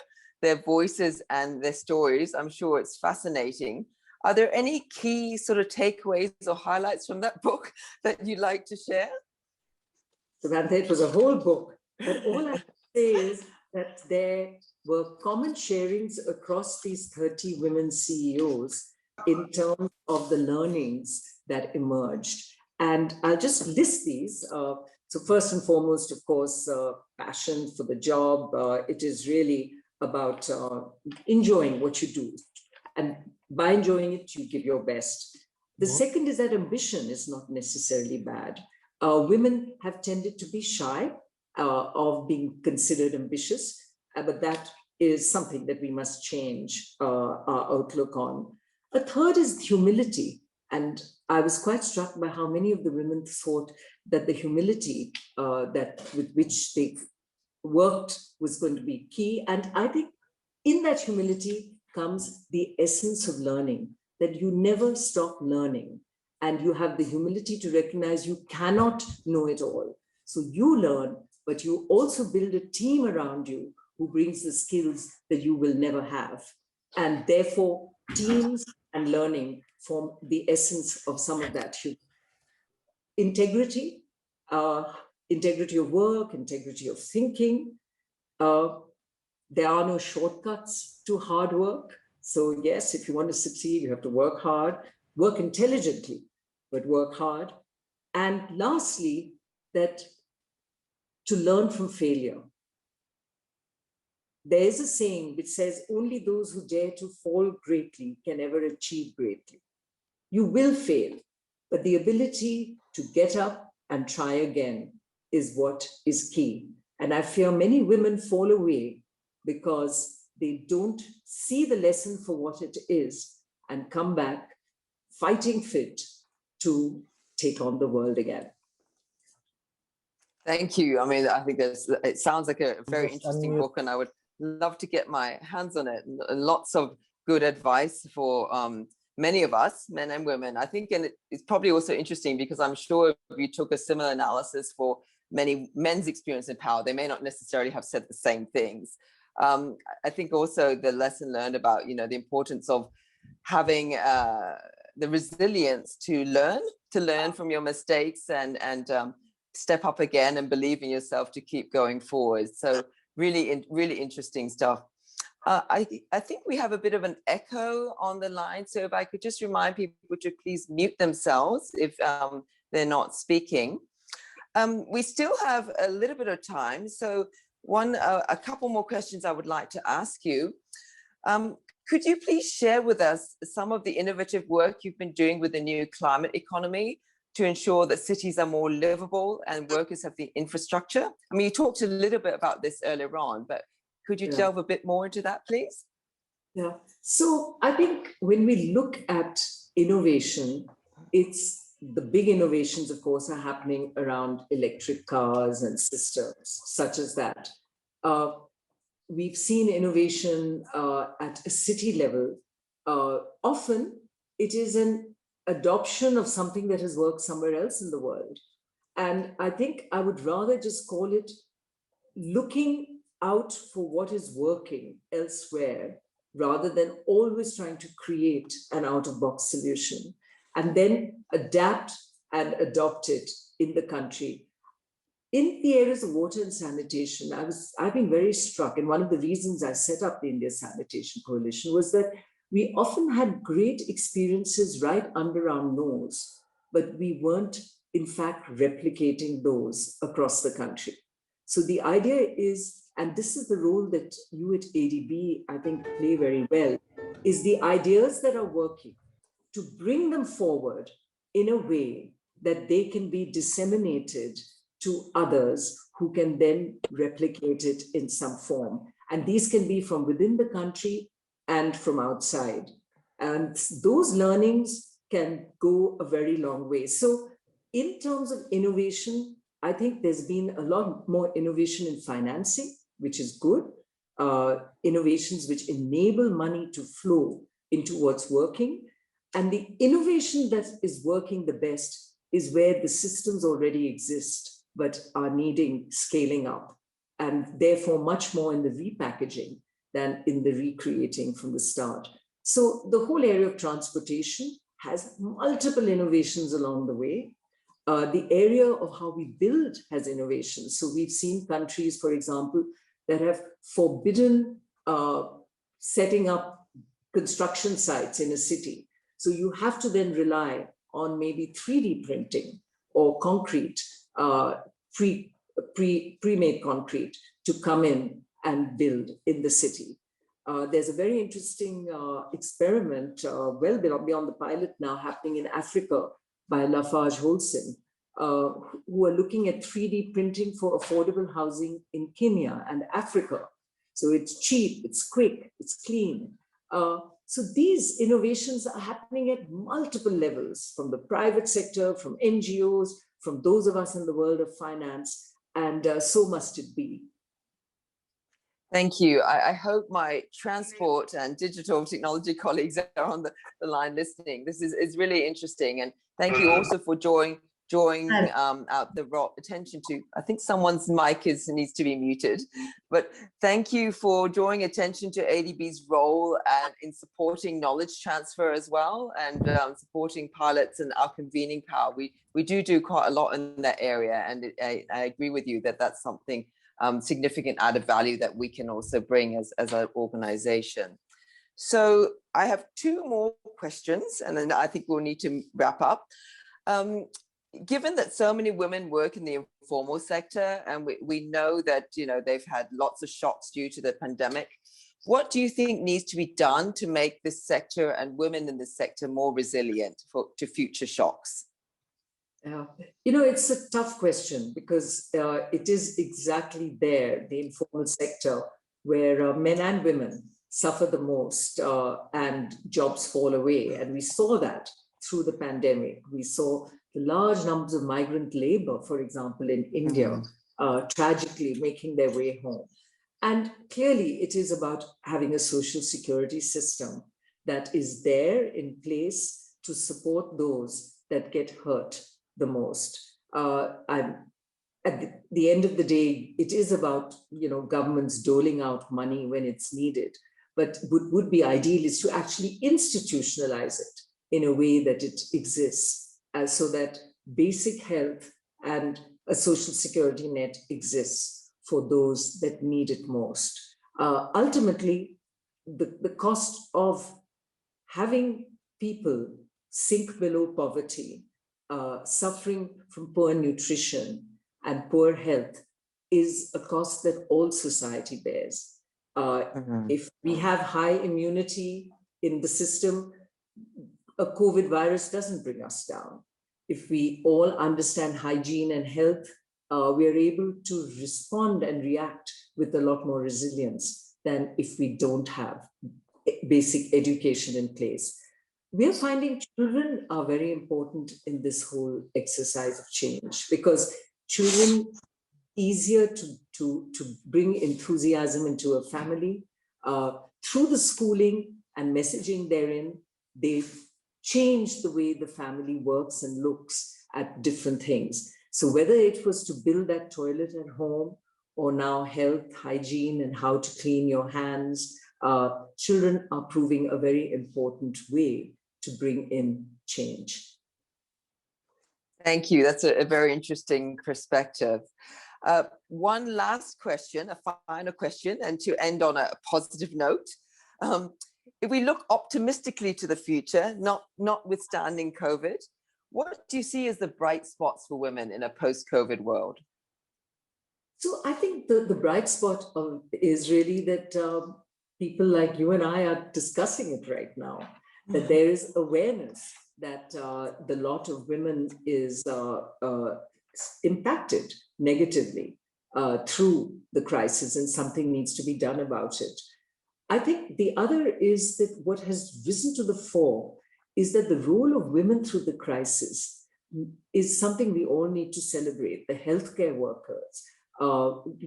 Their Voices and Their Stories. I'm sure it's fascinating. Are there any key sort of takeaways or highlights from that book that you'd like to share? Samantha, it was a whole book, but all I have to say is that there were common sharings across these 30 women CEOs in terms of the learnings that emerged. And I'll just list these. So first and foremost, of course, passion for the job. It is really about enjoying what you do. And by enjoying it, you give your best. The second is that ambition is not necessarily bad. Women have tended to be shy of being considered ambitious, but that is something that we must change our outlook on. A third is humility. And I was quite struck by how many of the women thought that the humility with which they worked was going to be key. And I think in that humility comes the essence of learning, that you never stop learning. And you have the humility to recognize you cannot know it all. So you learn, but you also build a team around you who brings the skills that you will never have. And therefore, teams and learning form the essence of some of that. Integrity, integrity of work, integrity of thinking. There are no shortcuts to hard work. So yes, if you want to succeed, you have to work hard, work intelligently, but work hard. And lastly, that to learn from failure. There is a saying which says, only those who dare to fall greatly can ever achieve greatly. You will fail, but the ability to get up and try again is what is key. And I fear many women fall away because they don't see the lesson for what it is and come back fighting fit to take on the world again. Thank you. I mean, I think it sounds like a very Just interesting unmute. book, and I would love to get my hands on it. And lots of good advice for many of us, men and women. I think, and it's probably also interesting because I'm sure if you took a similar analysis for many men's experience in power, they may not necessarily have said the same things. I think also the lesson learned about, the importance of having the resilience to learn from your mistakes and step up again and believe in yourself to keep going forward. So really interesting stuff. I think we have a bit of an echo on the line. So if I could just remind people to please mute themselves if they're not speaking. We still have a little bit of time. So a couple more questions I would like to ask you. Could you please share with us some of the innovative work you've been doing with the new climate economy to ensure that cities are more livable and workers have the infrastructure? I mean, you talked a little bit about this earlier on, but could you delve a bit more into that, please? Yeah, so I think when we look at innovation, it's the big innovations, of course, are happening around electric cars and systems such as that. We've seen innovation at a city level. Often it is an adoption of something that has worked somewhere else in the world. And I think I would rather just call it looking out for what is working elsewhere rather than always trying to create an out-of-box solution and then adapt and adopt it in the country. In the areas of water and sanitation, I've been very struck, and one of the reasons I set up the India Sanitation Coalition was that we often had great experiences right under our nose, but we weren't, in fact, replicating those across the country. So the idea is, and this is the role that you at ADB, I think, play very well, is the ideas that are working, to bring them forward in a way that they can be disseminated to others who can then replicate it in some form. And these can be from within the country and from outside. And those learnings can go a very long way. So in terms of innovation, I think there's been a lot more innovation in financing, which is good. Innovations which enable money to flow into what's working. And the innovation that is working the best is where the systems already exist, but are needing scaling up, and therefore much more in the repackaging than in the recreating from the start. So the whole area of transportation has multiple innovations along the way. The area of how we build has innovations. So we've seen countries, for example, that have forbidden setting up construction sites in a city. So you have to then rely on maybe 3D printing or concrete, pre-made concrete to come in and build in the city. There's a very interesting experiment, well beyond the pilot now, happening in Africa by Lafarge Holcim, who are looking at 3D printing for affordable housing in Kenya and Africa. So it's cheap, it's quick, it's clean. So these innovations are happening at multiple levels, from the private sector, from NGOs, from those of us in the world of finance, and so must it be. Thank you. I hope my transport and digital technology colleagues are on the line listening. This is really interesting. And thank you also for drawing out the attention to, I think someone's mic needs to be muted, but thank you for drawing attention to ADB's role in supporting knowledge transfer as well, and supporting pilots and our convening power. We do quite a lot in that area, and I agree with you that that's something significant added value that we can also bring as an organization. So I have two more questions, and then I think we'll need to wrap up. Given that so many women work in the informal sector, and we know that they've had lots of shocks due to the pandemic, what do you think needs to be done to make this sector and women in this sector more resilient to future shocks? Yeah, it's a tough question because it is exactly there, the informal sector, where men and women suffer the most and jobs fall away. And we saw that through the pandemic. We saw the large numbers of migrant labor, for example, in India, tragically making their way home. And clearly it is about having a social security system that is there in place to support those that get hurt the most. And at the end of the day, it is about, governments doling out money when it's needed, but would be ideal is to actually institutionalize it in a way that it exists, so that basic health and a social security net exists for those that need it most. Ultimately, the cost of having people sink below poverty, suffering from poor nutrition and poor health is a cost that all society bears. If we have high immunity in the system, a COVID virus doesn't bring us down. If we all understand hygiene and health, we are able to respond and react with a lot more resilience than if we don't have basic education in place. We are finding children are very important in this whole exercise of change, because children easier to bring enthusiasm into a family. Through the schooling and messaging therein, they change the way the family works and looks at different things. So whether it was to build that toilet at home, or now health, hygiene, and how to clean your hands, children are proving a very important way to bring in change. Thank you. That's a very interesting perspective. One last question, a final question, and to end on a positive note. If we look optimistically to the future, notwithstanding COVID, what do you see as the bright spots for women in a post-COVID world? So I think the bright spot is really that people like you and I are discussing it right now, that there is awareness that the lot of women is impacted negatively through the crisis, and something needs to be done about it. I think the other is that what has risen to the fore is that the role of women through the crisis is something we all need to celebrate. The healthcare workers,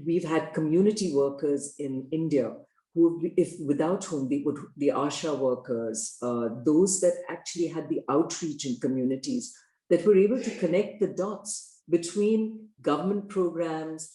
we've had community workers in India without whom the ASHA workers, those that actually had the outreach in communities, that were able to connect the dots between government programs,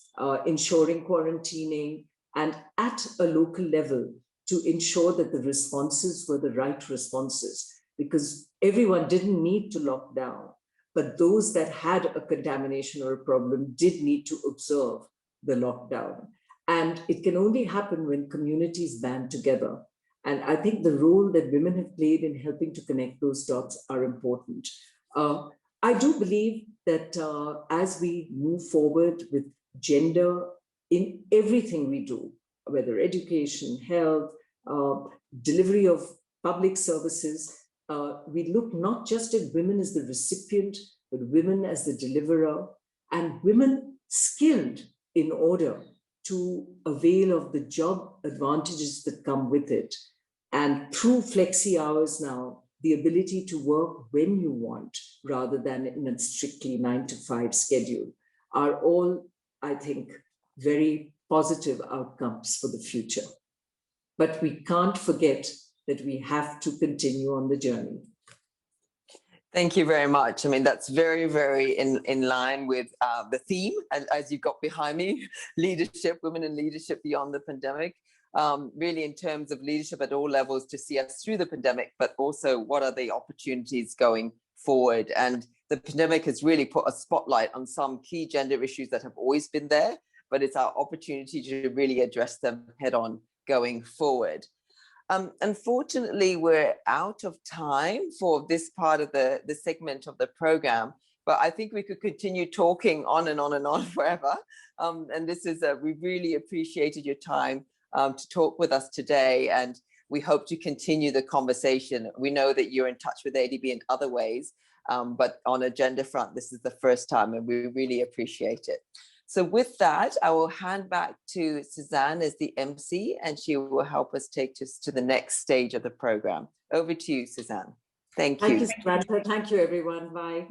ensuring quarantining, and at a local level to ensure that the responses were the right responses, because everyone didn't need to lock down, but those that had a contamination or a problem did need to observe the lockdown. And it can only happen when communities band together. And I think the role that women have played in helping to connect those dots are important. I do believe that as we move forward with gender in everything we do, whether education, health, delivery of public services, we look not just at women as the recipient, but women as the deliverer, and women skilled in order to avail of the job advantages that come with it. And through flexi hours now, the ability to work when you want rather than in a strictly 9-to-5 schedule are all, I think, very positive outcomes for the future. But we can't forget that we have to continue on the journey. Thank you very much. I mean, that's very, very in line with the theme, and as you got behind me, leadership, women in leadership beyond the pandemic, really in terms of leadership at all levels to see us through the pandemic, but also what are the opportunities going forward. And the pandemic has really put a spotlight on some key gender issues that have always been there, but it's our opportunity to really address them head on going forward. Unfortunately, we're out of time for this part of the segment of the program, but I think we could continue talking on and on and on forever. And this is, we really appreciated your time to talk with us today, and we hope to continue the conversation. We know that you're in touch with ADB in other ways, but on a gender front, this is the first time, and we really appreciate it. So with that, I will hand back to Suzanne as the MC, and she will help us take us to the next stage of the program. Over to you, Suzanne. Thank you. Thank you, Samantha. Thank you, everyone. Bye.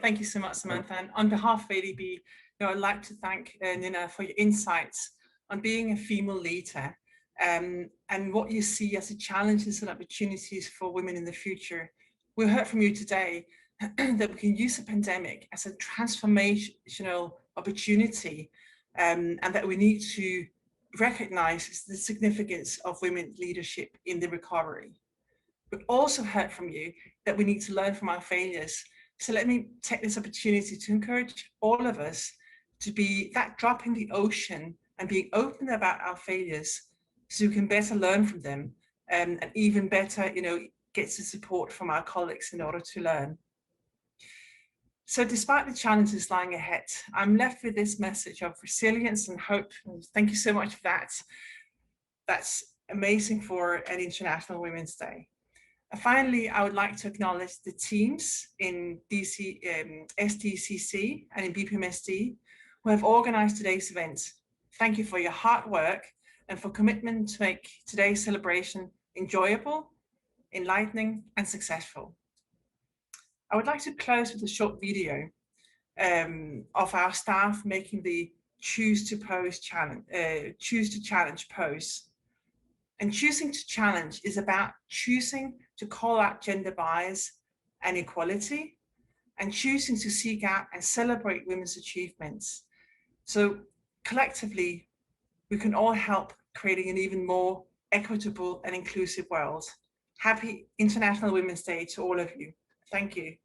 Thank you so much, Samantha. And on behalf of ADB, I'd like to thank Nina for your insights on being a female leader and what you see as the challenges and opportunities for women in the future. We heard from you today that we can use the pandemic as a transformational opportunity and that we need to recognize the significance of women's leadership in the recovery. We also heard from you that we need to learn from our failures. So let me take this opportunity to encourage all of us to be that drop in the ocean and being open about our failures so we can better learn from them and even better, get the support from our colleagues in order to learn. So despite the challenges lying ahead, I'm left with this message of resilience and hope. Thank you so much for that. That's amazing for an International Women's Day. Finally, I would like to acknowledge the teams in SDCC and in BPMSD who have organized today's event. Thank you for your hard work and for commitment to make today's celebration enjoyable, enlightening, and successful. I would like to close with a short video of our staff making the Choose to Challenge pose. And choosing to challenge is about choosing to call out gender bias and equality, and choosing to seek out and celebrate women's achievements. So collectively, we can all help creating an even more equitable and inclusive world. Happy International Women's Day to all of you. Thank you.